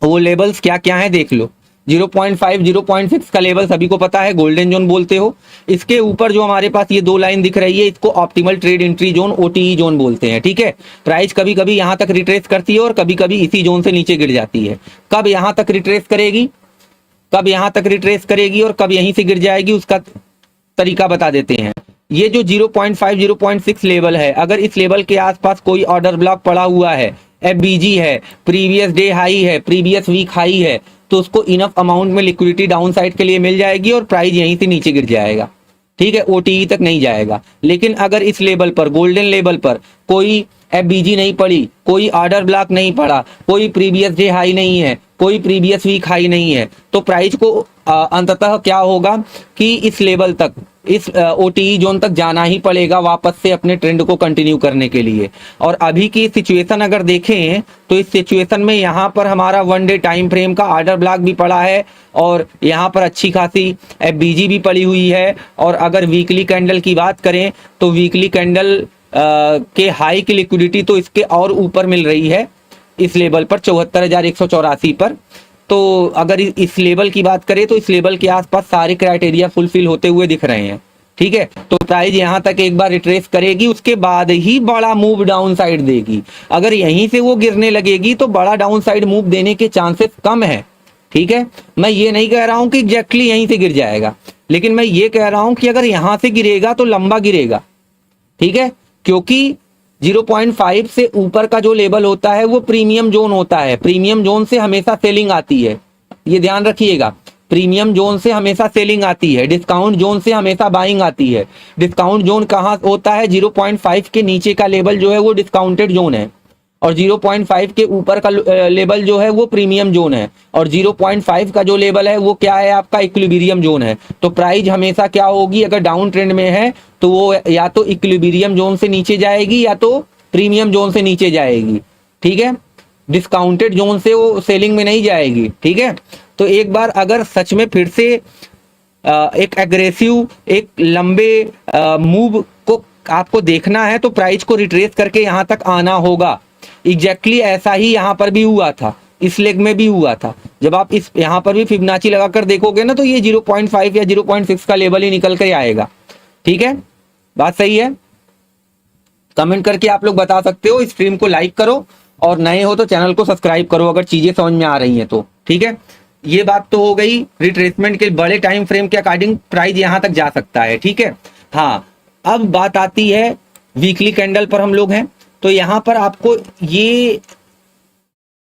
वो लेवल्स क्या क्या है देख लो। 0.5, 0.6 का लेवल सभी को पता है, गोल्डन जोन बोलते हो। इसके ऊपर जो हमारे पास ये 2 लाइन दिख रही है, इसको optimal trade entry zone, OTE zone बोलते हैं। ठीक है, प्राइस कभी कभी यहाँ तक रिट्रेस करती है और कभी कभी इसी जोन से नीचे गिर जाती है। कब यहाँ तक रिट्रेस करेगी, कब यहाँ तक रिट्रेस करेगी और कब यहीं से गिर जाएगी, उसका तरीका बता देते हैं। ये जो 0.5, 0.6 लेवल है, अगर इस लेवल के आसपास कोई ऑर्डर ब्लॉक पड़ा हुआ है, एफबीजी है, प्रीवियस डे हाई है, प्रीवियस वीक हाई है, तो उसको इनफ अमाउंट में लिक्विडिटी डाउन साइड के लिए मिल जाएगी और प्राइस यहीं से नीचे गिर जाएगा। ठीक है, ओटीई तक नहीं जाएगा। लेकिन अगर इस लेवल पर, गोल्डन लेवल पर कोई एफबीजी नहीं पड़ी, कोई ऑर्डर ब्लॉक नहीं पड़ा, कोई प्रीवियस डे हाई नहीं है, कोई प्रीवियस वीक हाई नहीं है, तो प्राइस को अंततः क्या होगा कि इस लेवल तक, इस ओटीई जोन तक जाना ही पड़ेगा वापस से अपने ट्रेंड को कंटिन्यू करने के लिए। और अभी की सिचुएशन अगर देखें तो इस सिचुएशन में यहाँ पर हमारा 1 डे टाइम फ्रेम का ऑर्डर ब्लॉक भी पड़ा है और यहाँ पर अच्छी खासी एफबीजी भी पड़ी हुई है। और अगर वीकली कैंडल की बात करें तो वीकली कैंडल के हाई की लिक्विडिटी तो इसके और ऊपर मिल रही है, इस लेवल पर 74,184 पर। तो अगर इस लेवल की बात करें तो इस लेवल के आसपास सारे क्राइटेरिया फुलफिल होते हुए दिख रहे हैं। ठीक है, तो प्राइस यहां तक एक बार रिट्रेस करेगी, उसके बाद ही बड़ा मूव डाउन साइड देगी। अगर यहीं से वो गिरने लगेगी तो बड़ा डाउन साइड मूव देने के चांसेस कम है। ठीक है, मैं ये नहीं कह रहा हूं कि एग्जैक्टली यहीं से गिर जाएगा, लेकिन मैं ये कह रहा हूं कि अगर यहां से गिरेगा तो लंबा गिरेगा। ठीक है, क्योंकि 0.5 से ऊपर का जो लेवल होता है वो प्रीमियम जोन होता है। प्रीमियम जोन से हमेशा सेलिंग आती है, ये ध्यान रखिएगा। प्रीमियम जोन से हमेशा सेलिंग आती है, डिस्काउंट जोन से हमेशा बाइंग आती है। डिस्काउंट जोन कहाँ होता है, 0.5 के नीचे का लेवल जो है वो डिस्काउंटेड जोन है। और 0.5 के ऊपर का लेवल जो है वो प्रीमियम जोन है, और 0.5 का जो लेवल है वो क्या है, आपका इक्विलिब्रियम जोन है। तो प्राइस हमेशा क्या होगी, अगर डाउन ट्रेंड में है तो वो या तो इक्विलिब्रियम जोन से नीचे जाएगी या तो प्रीमियम जोन से नीचे जाएगी, ठीक है। डिस्काउंटेड जोन से वो सेलिंग में नहीं जाएगी, ठीक है। तो एक बार अगर सच में फिर से एक एग्रेसिव, एक लंबे मूव को आपको देखना है तो प्राइस को रिट्रेस करके यहाँ तक आना होगा। एग्जैक्टली ऐसा ही यहाँ पर भी हुआ था, इस लेग में भी हुआ था। जब आप इस यहाँ पर भी फिबोनाची लगाकर देखोगे ना तो ये 0.5 या 0.6 का लेवल ही निकल कर आएगा, ठीक है। बात सही है। कमेंट करके आप लोग बता सकते हो। स्ट्रीम को लाइक करो और नए हो तो चैनल को सब्सक्राइब करो अगर चीजें समझ में आ रही हैं तो, ठीक है। ये बात तो हो गई, रिट्रेसमेंट के बड़े टाइम फ्रेम के अकॉर्डिंग प्राइस यहां तक जा सकता है, ठीक है। हाँ, अब बात आती है वीकली कैंडल पर हम लोग हैं, तो यहां पर आपको ये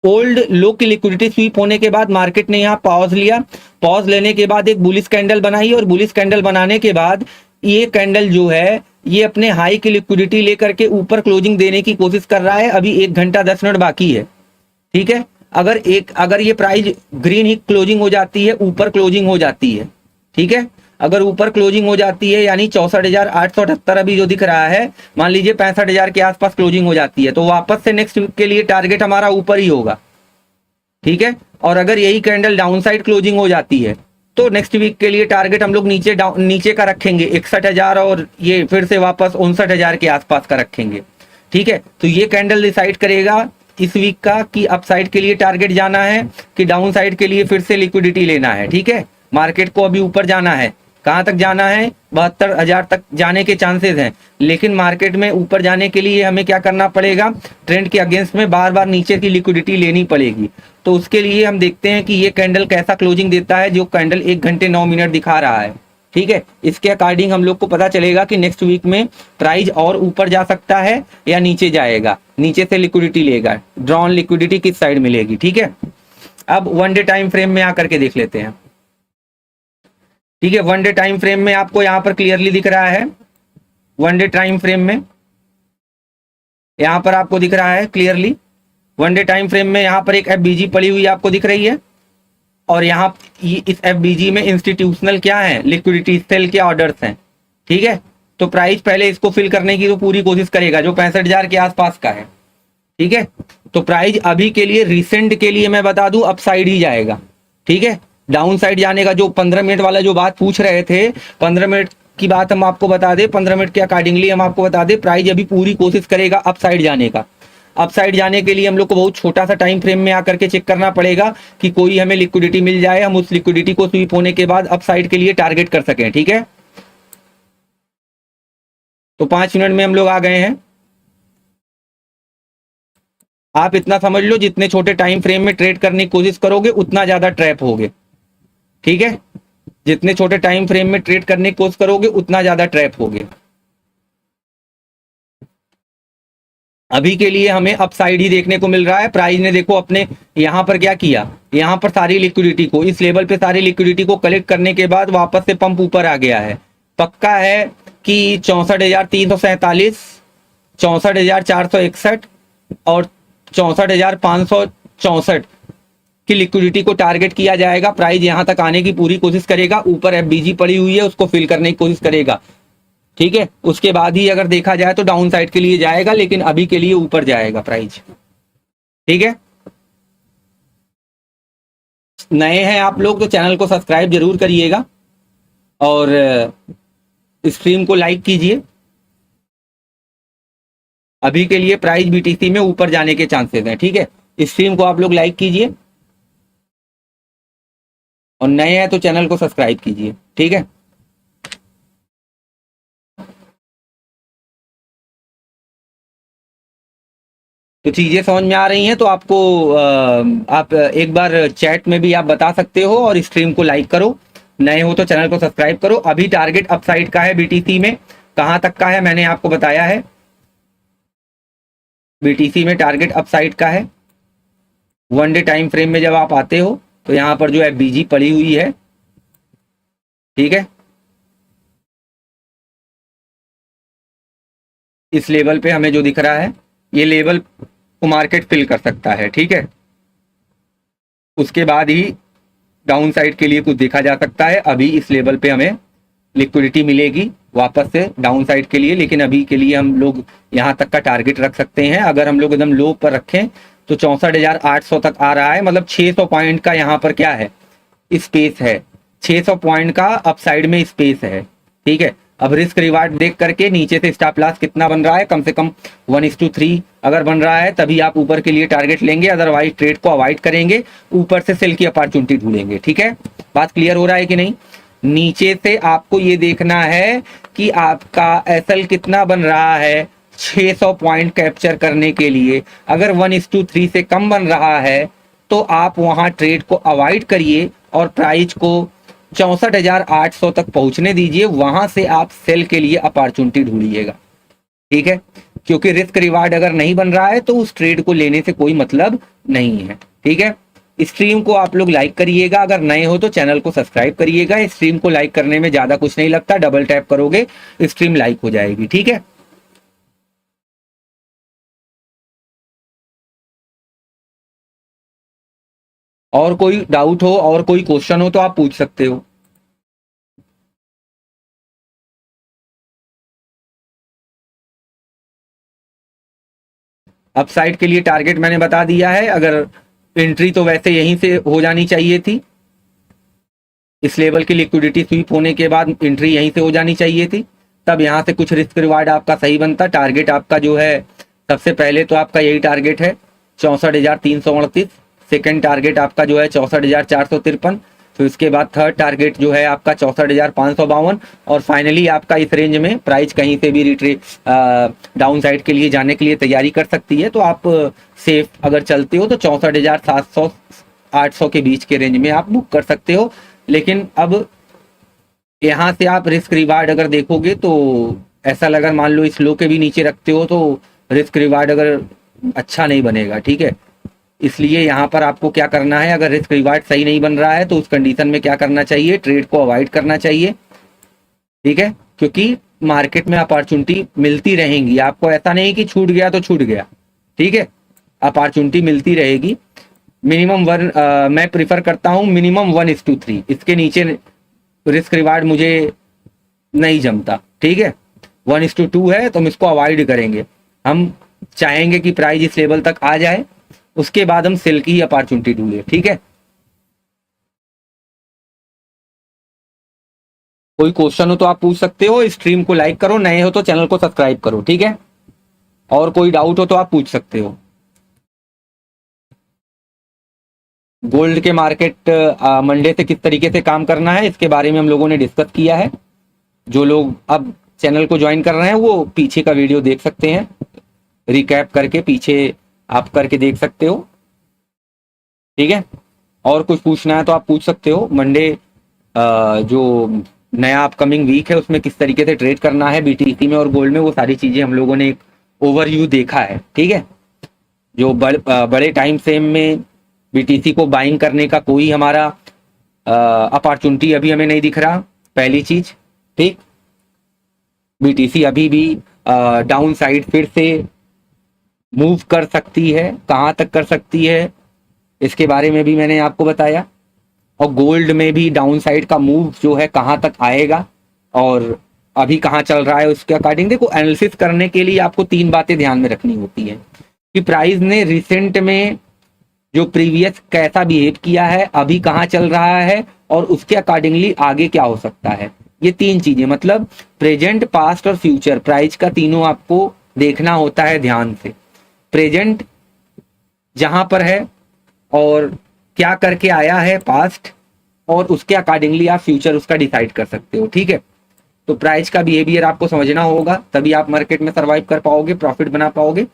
ओल्ड लो की लिक्विडिटी स्वीप होने के बाद मार्केट ने यहाँ पॉज लिया। पॉज लेने के बाद एक बुलिश कैंडल बनाई, और बुलिश कैंडल बनाने के बाद ये कैंडल जो है ये अपने हाई की लिक्विडिटी लेकर के ऊपर क्लोजिंग देने की कोशिश कर रहा है। अभी 1 घंटा 10 मिनट बाकी है, ठीक है। अगर ये प्राइस ग्रीन ही क्लोजिंग हो जाती है, ऊपर क्लोजिंग हो जाती है, ठीक है। अगर ऊपर क्लोजिंग हो जाती है यानी 64,878 अभी जो दिख रहा है, मान लीजिए 65,000 के आसपास क्लोजिंग हो जाती है, तो वापस से नेक्स्ट वीक के लिए टारगेट हमारा ऊपर ही होगा, ठीक है। और अगर यही कैंडल डाउन साइड क्लोजिंग हो जाती है तो नेक्स्ट वीक के लिए टारगेट हम लोग नीचे का रखेंगे 61,000, और ये फिर से वापस 59,000 के आसपास का रखेंगे, ठीक है। तो ये कैंडल डिसाइड करेगा इस वीक का कि अप साइड के लिए टारगेट जाना है कि डाउन साइड के लिए फिर से लिक्विडिटी लेना है, ठीक है। मार्केट को अभी ऊपर जाना है, कहां तक जाना है, 72,000 तक जाने के चांसेस हैं। लेकिन मार्केट में ऊपर जाने के लिए हमें क्या करना पड़ेगा, ट्रेंड के अगेंस्ट में बार बार नीचे की लिक्विडिटी लेनी पड़ेगी। तो उसके लिए हम देखते हैं कि ये कैंडल कैसा क्लोजिंग देता है, जो कैंडल 1 घंटे 9 मिनट दिखा रहा है, ठीक है। इसके अकॉर्डिंग हम लोग को पता चलेगा कि नेक्स्ट वीक में प्राइस और ऊपर जा सकता है या नीचे जाएगा, नीचे से लिक्विडिटी लेगा, ड्रॉन लिक्विडिटी किस साइड मिलेगी, ठीक है। अब 1 डे टाइम फ्रेम में आकर के देख लेते हैं, ठीक है। 1 डे टाइम फ्रेम में आपको यहां पर क्लियरली दिख रहा है, 1 डे टाइम फ्रेम में यहां पर आपको दिख रहा है क्लियरली। 1 डे टाइम फ्रेम में यहां पर एक एफबीजी पड़ी हुई आपको दिख रही है, और यहाँ इस एफबीजी में इंस्टीट्यूशनल क्या है, लिक्विडिटी सेल के ऑर्डर्स हैं, ठीक है। तो प्राइस पहले इसको फिल करने की तो पूरी कोशिश करेगा जो 65,000 के आसपास का है, ठीक है। तो प्राइस अभी के लिए रिसेंट के लिए मैं बता दूं अपसाइड ही जाएगा, ठीक है। डाउन साइड जाने का जो 15 मिनट वाला जो बात पूछ रहे थे, 15 मिनट की बात हम आपको बता दें, 15 मिनट के अकॉर्डिंगली हम आपको बता दें प्राइस अभी पूरी कोशिश करेगा अपसाइड जाने का। अपसाइड जाने के लिए हम लोग को बहुत छोटा सा टाइम फ्रेम में आकर के चेक करना पड़ेगा कि कोई हमें लिक्विडिटी मिल जाए, हम उस लिक्विडिटी को स्वीप होने के बाद अपसाइड के लिए टारगेट कर सकें, ठीक है। तो 5 मिनट में हम लोग आ गए हैं। आप इतना समझ लो, जितने छोटे टाइम फ्रेम में ट्रेड करने की कोशिश करोगे उतना ज्यादा ट्रैप होगे, ठीक है। जितने छोटे टाइम फ्रेम में ट्रेड करने की कोशिश करोगे उतना ज्यादा ट्रैप होगे। अभी के लिए हमें अपसाइड ही देखने को मिल रहा है। प्राइस ने देखो अपने यहां पर क्या किया, यहां पर सारी लिक्विडिटी को, इस लेवल पे सारी लिक्विडिटी को कलेक्ट करने के बाद वापस से पंप ऊपर आ गया है। पक्का है कि 64,347, 64,461 और 64,564 की लिक्विडिटी को टारगेट किया जाएगा। प्राइस यहां तक आने की पूरी कोशिश करेगा, ऊपर एफबीजी पड़ी हुई है उसको फिल करने की कोशिश करेगा, ठीक है। उसके बाद ही अगर देखा जाए तो डाउन साइड के लिए जाएगा, लेकिन अभी के लिए ऊपर जाएगा प्राइस, ठीक है। नए हैं आप लोग तो चैनल को सब्सक्राइब जरूर करिएगा और स्ट्रीम को लाइक कीजिए। अभी के लिए प्राइस बीटीसी में ऊपर जाने के चांसेस हैं, ठीक है। स्ट्रीम को आप लोग लाइक कीजिए और नए हैं तो चैनल को सब्सक्राइब कीजिए, ठीक है। तो चीजें समझ में आ रही हैं तो आपको आप एक बार चैट में भी आप बता सकते हो, और स्ट्रीम को लाइक करो, नए हो तो चैनल को सब्सक्राइब करो। अभी टारगेट अपसाइड का है बीटीसी में, कहां तक का है मैंने आपको बताया है। बीटीसी में टारगेट अपसाइड का है। 1 डे टाइम फ्रेम में जब आप आते हो तो यहां पर जो एफबीजी पड़ी हुई है, ठीक है, इस लेवल पे हमें जो दिख रहा है, ये लेवल वो मार्केट फिल कर सकता है। ठीक है, उसके बाद ही डाउन साइड के लिए कुछ देखा जा सकता है। अभी इस लेवल पे हमें लिक्विडिटी मिलेगी वापस से डाउन साइड के लिए, लेकिन अभी के लिए हम लोग यहाँ तक का टारगेट रख सकते हैं। अगर हम लोग एकदम लो पर रखें तो 64,800 तक आ रहा है, मतलब 600 पॉइंट का यहाँ पर क्या है, स्पेस है। 600 पॉइंट का अपसाइड में स्पेस है। ठीक है, अब रिस्क रिवार्ड देख करके नीचे से स्टॉप लॉस कितना बन रहा है, कम से कम 1:3 अगर बन रहा है तभी आप ऊपर के लिए टारगेट लेंगे, अदरवाइज ट्रेड को अवॉइड करेंगे, ऊपर से सेल की अपॉर्चुनिटी ढूंढेंगे। ठीक है, बात क्लियर हो रहा है कि नहीं? नीचे से आपको ये देखना है कि आपका एसएल कितना बन रहा है 600 पॉइंट कैप्चर करने के लिए। अगर 1:3 से कम बन रहा है तो आप वहां ट्रेड को अवॉइड करिए और प्राइस को 64,800 तक पहुंचने दीजिए, वहां से आप सेल के लिए अपॉर्चुनिटी ढूंढिएगा। ठीक है, क्योंकि रिस्क रिवार्ड अगर नहीं बन रहा है तो उस ट्रेड को लेने से कोई मतलब नहीं है। ठीक है, स्ट्रीम को आप लोग लाइक करिएगा, अगर नए हो तो चैनल को सब्सक्राइब करिएगा। स्ट्रीम को लाइक करने में ज्यादा कुछ नहीं लगता, डबल टैप करोगे स्ट्रीम लाइक हो जाएगी। ठीक है, और कोई डाउट हो और कोई क्वेश्चन हो तो आप पूछ सकते हो। अपसाइड के लिए टारगेट मैंने बता दिया है। अगर एंट्री तो वैसे यहीं से हो जानी चाहिए थी, इस लेवल की लिक्विडिटी स्वीप होने के बाद एंट्री यहीं से हो जानी चाहिए थी, तब यहाँ से कुछ रिस्क रिवार्ड आपका सही बनता। टारगेट आपका जो है सबसे पहले तो आपका यही टारगेट है 64,338। सेकेंड टारगेट आपका जो है 64,453। फिर उसके बाद थर्ड टारगेट जो है आपका 64,552। और फाइनली आपका इस रेंज में प्राइस कहीं से भी डाउन साइड के लिए जाने के लिए तैयारी कर सकती है, तो आप सेफ अगर चलते हो तो 64,700 800 के बीच के रेंज में आप बुक कर सकते हो। लेकिन अब यहाँ से आप रिस्क रिवार्ड अगर देखोगे तो ऐसा लगा, मान लो इस लो के भी नीचे रखते हो तो रिस्क रिवार्ड अगर अच्छा नहीं बनेगा। ठीक है, इसलिए यहाँ पर आपको क्या करना है, अगर रिस्क रिवार्ड सही नहीं बन रहा है तो उस कंडीशन में क्या करना चाहिए, ट्रेड को अवॉइड करना चाहिए। ठीक है, क्योंकि मार्केट में अपॉर्चुनिटी मिलती रहेंगी आपको, ऐसा नहीं कि छूट गया तो छूट गया। ठीक है, अपॉर्चुनिटी मिलती रहेगी। मिनिमम वन मैं प्रिफर करता हूँ मिनिमम 1:3, इसके नीचे रिस्क रिवार्ड मुझे नहीं जमता। ठीक है, 1:2 है तो हम इसको अवॉइड करेंगे। हम चाहेंगे कि प्राइस इस लेवल तक आ जाए, उसके बाद हम सेल की ही अपॉर्चुनिटी ढूंढे। ठीक है, कोई क्वेश्चन हो तो आप पूछ सकते हो। स्ट्रीम को लाइक करो, नए हो तो चैनल को सब्सक्राइब करो। ठीक है, और कोई डाउट हो तो आप पूछ सकते हो। गोल्ड के मार्केट मंडे से किस तरीके से काम करना है इसके बारे में हम लोगों ने डिस्कस किया है। जो लोग अब चैनल को ज्वाइन कर रहे हैं वो पीछे का वीडियो देख सकते हैं, रिकैप करके पीछे आप करके देख सकते हो। ठीक है, और कुछ पूछना है तो आप पूछ सकते हो। मंडे जो नया अपकमिंग वीक है उसमें किस तरीके से ट्रेड करना है बीटीसी में और गोल्ड में, वो सारी चीजें हम लोगों ने एक ओवरव्यू देखा है। ठीक है, जो बड़े टाइम फ्रेम में बीटीसी को बाइंग करने का कोई हमारा अपॉर्चुनिटी अभी हमें नहीं दिख रहा, पहली चीज। ठीक, बीटीसी अभी भी डाउन साइड फिर से मूव कर सकती है, कहाँ तक कर सकती है इसके बारे में भी मैंने आपको बताया। और गोल्ड में भी डाउन साइड का मूव जो है कहाँ तक आएगा और अभी कहाँ चल रहा है उसके अकॉर्डिंग। देखो, एनालिसिस करने के लिए आपको तीन बातें ध्यान में रखनी होती हैं कि प्राइस ने रिसेंट में जो प्रीवियस कैसा बिहेव किया है, अभी कहाँ चल रहा है और उसके अकॉर्डिंगली आगे क्या हो सकता है। ये तीन चीजें, मतलब प्रेजेंट, पास्ट और फ्यूचर, प्राइस का तीनों आपको देखना होता है ध्यान से। प्रेजेंट जहां पर है और क्या करके आया है पास्ट, और उसके अकॉर्डिंगली आप फ्यूचर उसका डिसाइड कर सकते हो। ठीक है, तो प्राइस का बिहेवियर आपको समझना होगा, तभी आप मार्केट में सरवाइव कर पाओगे, प्रॉफिट बना पाओगे।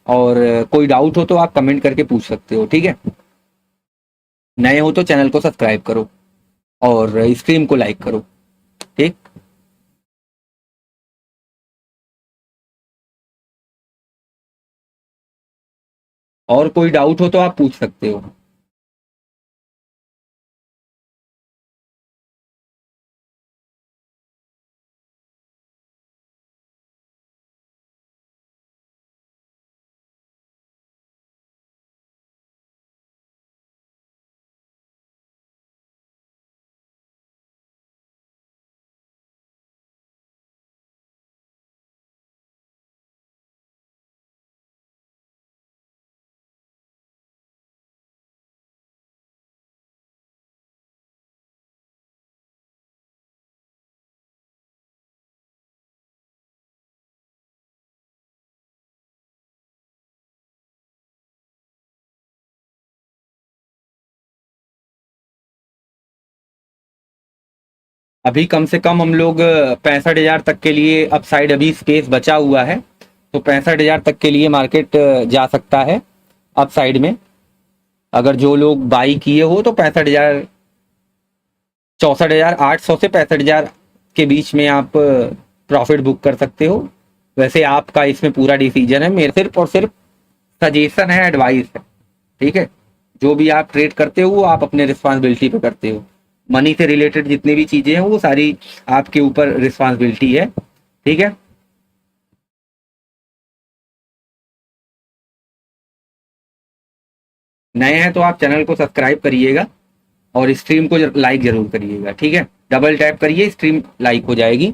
और कोई डाउट हो तो आप कमेंट करके पूछ सकते हो। ठीक है, नए हो तो चैनल को सब्सक्राइब करो और स्ट्रीम को लाइक करो। ठीक, और कोई डाउट हो तो आप पूछ सकते हो। अभी कम से कम हम लोग 65,000 तक के लिए अपसाइड अभी स्पेस बचा हुआ है, तो 65,000 तक के लिए मार्केट जा सकता है अपसाइड में। अगर जो लोग बाई किए हो तो 65,000, 64,800 से 65,000 के बीच में आप प्रॉफिट बुक कर सकते हो। वैसे आपका इसमें पूरा डिसीजन है, मेरे सिर्फ और सिर्फ सजेशन है, एडवाइस है, ठीक है। जो भी आप ट्रेड करते हो वो आप अपने रिस्पॉन्सिबिलिटी पे करते हो। मनी से रिलेटेड जितनी भी चीजें हैं वो सारी आपके ऊपर रिस्पॉन्सिबिलिटी है, ठीक है। नए हैं तो आप चैनल को सब्सक्राइब करिएगा और स्ट्रीम को लाइक जरूर करिएगा, ठीक है। डबल टैप करिए, स्ट्रीम लाइक हो जाएगी।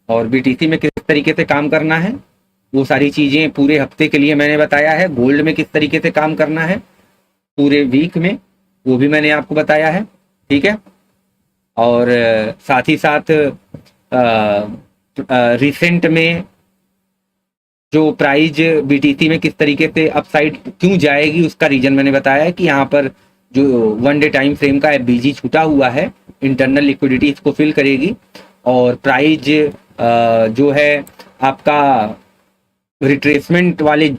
और बीटीसी में किस तरीके से काम करना है वो सारी चीजें पूरे हफ्ते के लिए मैंने बताया है। गोल्ड में किस तरीके से काम करना है पूरे वीक में वो भी मैंने आपको बताया है, ठीक है। और साथ ही साथ रिसेंट में जो प्राइस बीटीसी में किस तरीके से अपसाइड क्यों जाएगी उसका रीजन मैंने बताया है कि यहाँ पर जो 1 डे टाइम फ्रेम का एफबीजी छूटा हुआ है, इंटरनल लिक्विडिटी इसको फिल करेगी। और प्राइस जो है आपका रिट्रेसमेंट वाले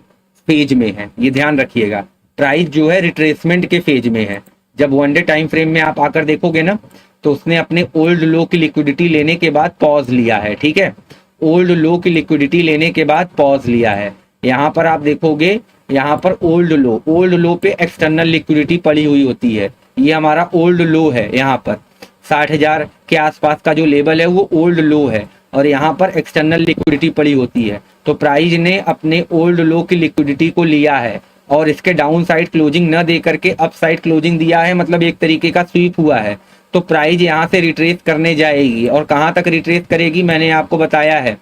फेज में है, ये ध्यान रखिएगा। प्राइस जो है रिट्रेसमेंट के फेज में है। जब 1 डे टाइम फ्रेम में आप आकर देखोगे ना तो उसने अपने ओल्ड लो की लिक्विडिटी लेने के बाद पॉज लिया है, ठीक है। ओल्ड लो की लिक्विडिटी लेने के बाद पॉज लिया है। यहाँ पर आप देखोगे, यहाँ पर ओल्ड लो पे एक्सटर्नल लिक्विडिटी पड़ी हुई होती है। ये हमारा ओल्ड लो है, यहाँ पर 60,000 के आसपास का जो लेवल है वो ओल्ड लो है और यहाँ पर एक्सटर्नल लिक्विडिटी पड़ी होती है। तो प्राइस ने अपने ओल्ड लो की लिक्विडिटी को लिया है और इसके डाउन साइड क्लोजिंग न दे करके अप साइड क्लोजिंग दिया है, मतलब एक तरीके का स्वीप हुआ है। तो प्राइस यहाँ से रिट्रेस करने जाएगी और कहाँ तक रिट्रेस करेगी मैंने आपको बताया है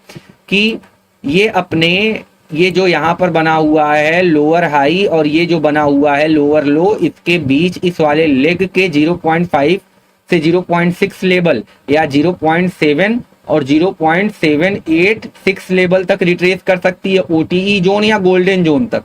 कि ये अपने ये जो यहाँ पर बना हुआ है लोअर हाई और ये जो बना हुआ है लोअर लो, इसके बीच इस वाले लेग के 0.5 से 0.6 लेवल या 0.7 और 0.786 लेवल तक रिट्रेस कर सकती है ओटीई जोन या गोल्डन जोन तक,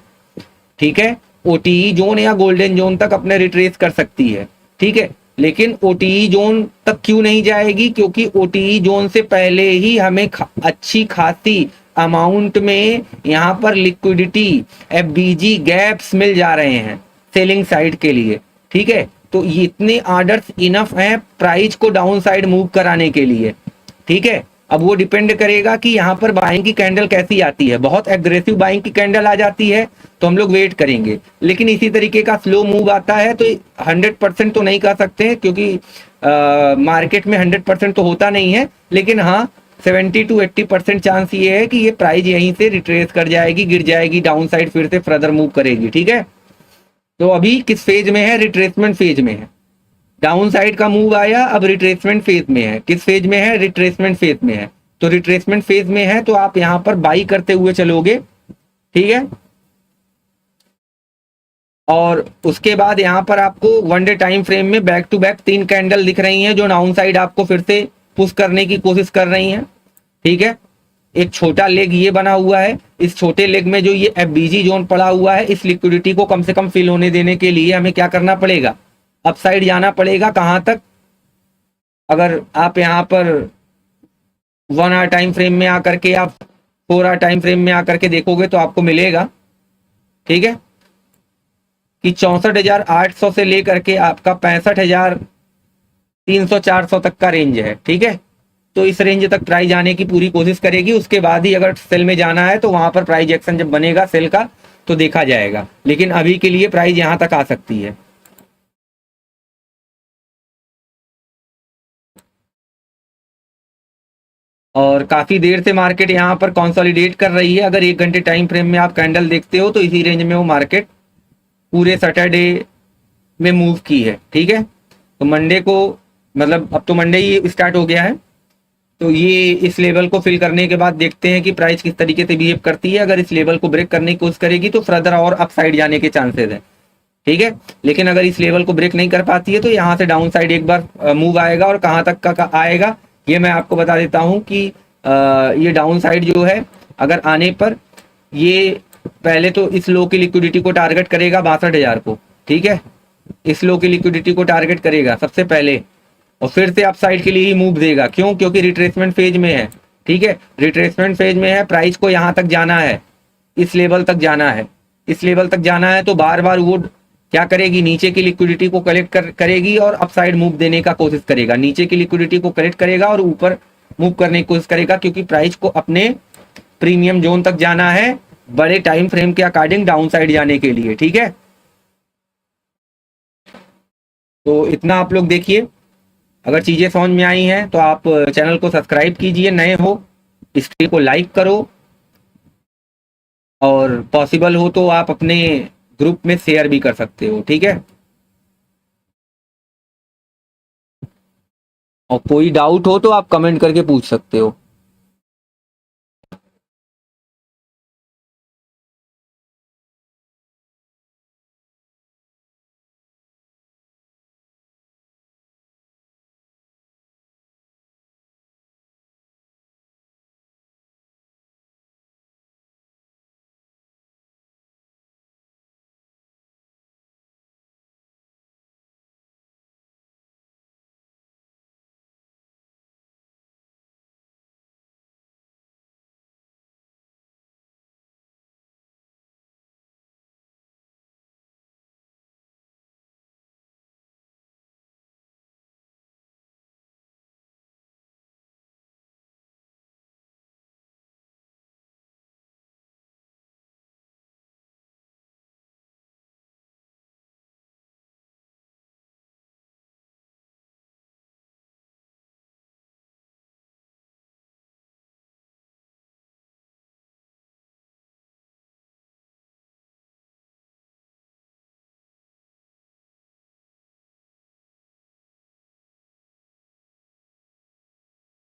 ठीक है। ओटीई जोन या गोल्डन जोन तक अपने रिट्रेस कर सकती है, ठीक है। लेकिन ओटीई जोन तक क्यों नहीं जाएगी? क्योंकि ओटीई जोन से पहले ही हमें अच्छी खासी अमाउंट में यहाँ पर लिक्विडिटी एफबीजी गैप्स मिल जा रहे हैं सेलिंग साइड के लिए, ठीक है। तो ये इतने ऑर्डर्स इनफ हैं प्राइस को डाउन साइड मूव कराने के लिए, ठीक है। अब वो डिपेंड करेगा कि यहाँ पर बाइंग की कैंडल कैसी आती है। बहुत एग्रेसिव बाइंग की कैंडल आ जाती है तो हम लोग वेट करेंगे, लेकिन इसी तरीके का स्लो मूव आता है तो 100% तो नहीं कह सकते क्योंकि मार्केट में 100% तो होता नहीं है, लेकिन हाँ 70 to 80% चांस ये है कि ये प्राइस यहीं से रिट्रेस कर जाएगी, गिर जाएगी, डाउन साइड फिर से फर्दर मूव करेगी, ठीक है। तो अभी किस फेज में है? रिट्रेसमेंट फेज में है। डाउन साइड का मूव आया, अब रिट्रेसमेंट फेज में है। किस फेज में है? रिट्रेसमेंट फेज में है। तो रिट्रेसमेंट फेज में है तो आप यहां पर बाई करते हुए चलोगे, ठीक है। और उसके बाद यहां पर आपको 1 डे टाइम फ्रेम में बैक टू बैक 3 कैंडल दिख रही हैं जो डाउन साइड आपको फिर से पुश करने की कोशिश कर रही हैं, ठीक है। एक छोटा लेग ये बना हुआ है, इस छोटे लेग में जो ये एफबीजी जोन पड़ा हुआ है, इस लिक्विडिटी को कम से कम फिल होने देने के लिए हमें क्या करना पड़ेगा? अपसाइड जाना पड़ेगा। कहां तक? अगर आप यहां पर 1 आवर टाइम फ्रेम में आकर के आप 4 आवर टाइम फ्रेम में आकर के देखोगे तो आपको मिलेगा, ठीक है, कि 64,800 से लेकर के आपका 65,300-400 तक का रेंज है, ठीक है। तो इस रेंज तक प्राइस जाने की पूरी कोशिश करेगी। उसके बाद ही अगर सेल में जाना है तो वहां पर प्राइस एक्शन जब बनेगा सेल का तो देखा जाएगा, लेकिन अभी के लिए प्राइस यहां तक आ सकती है। और काफी देर से मार्केट यहाँ पर कंसोलिडेट कर रही है। अगर 1 घंटे टाइम फ्रेम में आप कैंडल देखते हो तो इसी रेंज में वो मार्केट पूरे सैटरडे में मूव की है, ठीक है। तो मंडे को, मतलब अब तो मंडे ही स्टार्ट हो गया है, तो ये इस लेवल को फिल करने के बाद देखते हैं कि प्राइस किस तरीके से बिहेव करती है। अगर इस लेवल को ब्रेक करने की कोशिश करेगी तो फर्दर और अपसाइड जाने के चांसेस है, ठीक है। लेकिन अगर इस लेवल को ब्रेक नहीं कर पाती है तो यहाँ से डाउन साइड एक बार मूव आएगा और कहाँ तक का आएगा ये मैं आपको बता देता हूँ कि ये डाउन साइड जो है अगर आने पर ये पहले तो इस लो की लिक्विडिटी को टारगेट करेगा 62,000 को, ठीक है। इस लो की लिक्विडिटी को टारगेट करेगा सबसे पहले, और फिर से अपसाइड के लिए ही मूव देगा। क्यों? क्योंकि रिट्रेसमेंट फेज में है। ठीक है, रिट्रेसमेंट फेज में है, प्राइस को यहां तक जाना है, इस लेवल तक जाना है, इस लेवल तक जाना है। तो बार बार वो क्या करेगी, नीचे की लिक्विडिटी को कलेक्ट करेगी और अपसाइड मूव देने का कोशिश करेगा। नीचे की लिक्विडिटी को कलेक्ट करेगा और ऊपर मूव करने की कोशिश करेगा, क्योंकि प्राइस को अपने प्रीमियम जोन तक जाना है बड़े टाइम फ्रेम के अकॉर्डिंग डाउन साइड जाने के लिए। ठीक है, तो इतना आप लोग देखिए। अगर चीजें समझ में आई हैं तो आप चैनल को सब्सक्राइब कीजिए, नए हो स्ट्रीम को लाइक करो, और पॉसिबल हो तो आप अपने ग्रुप में शेयर भी कर सकते हो। ठीक है, और कोई डाउट हो तो आप कमेंट करके पूछ सकते हो।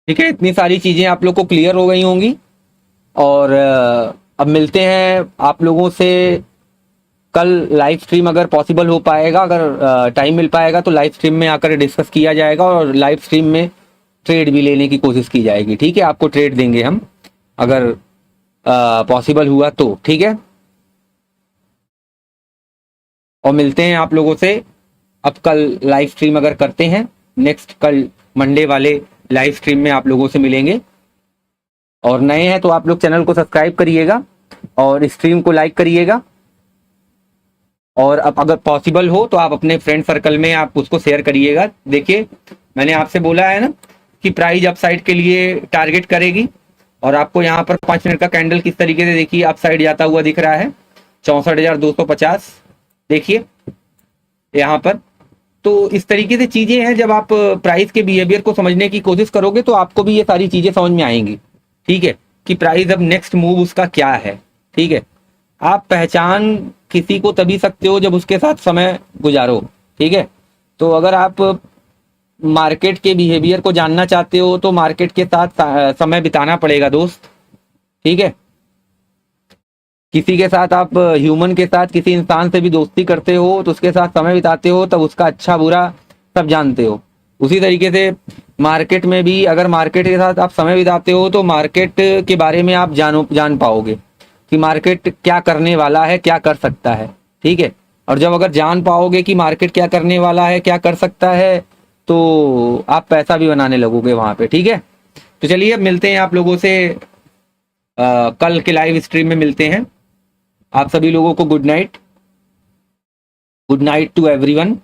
ठीक है, इतनी सारी चीजें आप लोग को क्लियर हो गई होंगी। और अब मिलते हैं आप लोगों से कल लाइव स्ट्रीम, अगर पॉसिबल हो पाएगा, अगर टाइम मिल पाएगा तो लाइव स्ट्रीम में आकर डिस्कस किया जाएगा, और लाइव स्ट्रीम में ट्रेड भी लेने की कोशिश की जाएगी। ठीक है, आपको ट्रेड देंगे हम अगर पॉसिबल हुआ तो। ठीक है, और मिलते हैं आप लोगों से अब कल लाइव स्ट्रीम अगर करते हैं, नेक्स्ट कल मंडे वाले लाइव स्ट्रीम में आप लोगों से मिलेंगे। और नए हैं तो आप लोग चैनल को सब्सक्राइब करिएगा और स्ट्रीम को लाइक करिएगा, और अब अगर पॉसिबल हो तो आप अपने फ्रेंड सर्कल में आप उसको शेयर करिएगा। देखिए, मैंने आपसे बोला है ना कि प्राइस अपसाइड के लिए टारगेट करेगी, और आपको यहाँ पर 5 मिनट का कैंडल किस तरीके से देखिए अपसाइड जाता हुआ दिख रहा है 64,250। देखिए यहाँ पर, तो इस तरीके से चीजें हैं। जब आप प्राइस के बिहेवियर को समझने की कोशिश करोगे तो आपको भी ये सारी चीजें समझ में आएंगी। ठीक है, कि प्राइस अब नेक्स्ट मूव उसका क्या है। ठीक है, आप पहचान किसी को तभी सकते हो जब उसके साथ समय गुजारो। ठीक है, तो अगर आप मार्केट के बिहेवियर को जानना चाहते हो तो मार्केट के साथ समय बिताना पड़ेगा दोस्त। ठीक है, किसी के साथ आप ह्यूमन के साथ किसी इंसान से भी दोस्ती करते हो तो उसके साथ समय बिताते हो, तब उसका अच्छा बुरा सब जानते हो। उसी तरीके से मार्केट में भी अगर मार्केट के साथ आप समय बिताते हो तो मार्केट के बारे में आप जान पाओगे कि मार्केट क्या करने वाला है, क्या कर सकता है। ठीक है, और जब अगर जान पाओगे कि मार्केट क्या करने वाला है, क्या कर सकता है, तो आप पैसा भी बनाने लगोगे वहां पे। ठीक है, तो चलिए अब मिलते हैं आप लोगों से कल के लाइव स्ट्रीम में मिलते हैं। आप सभी लोगों को good night, good night to everyone.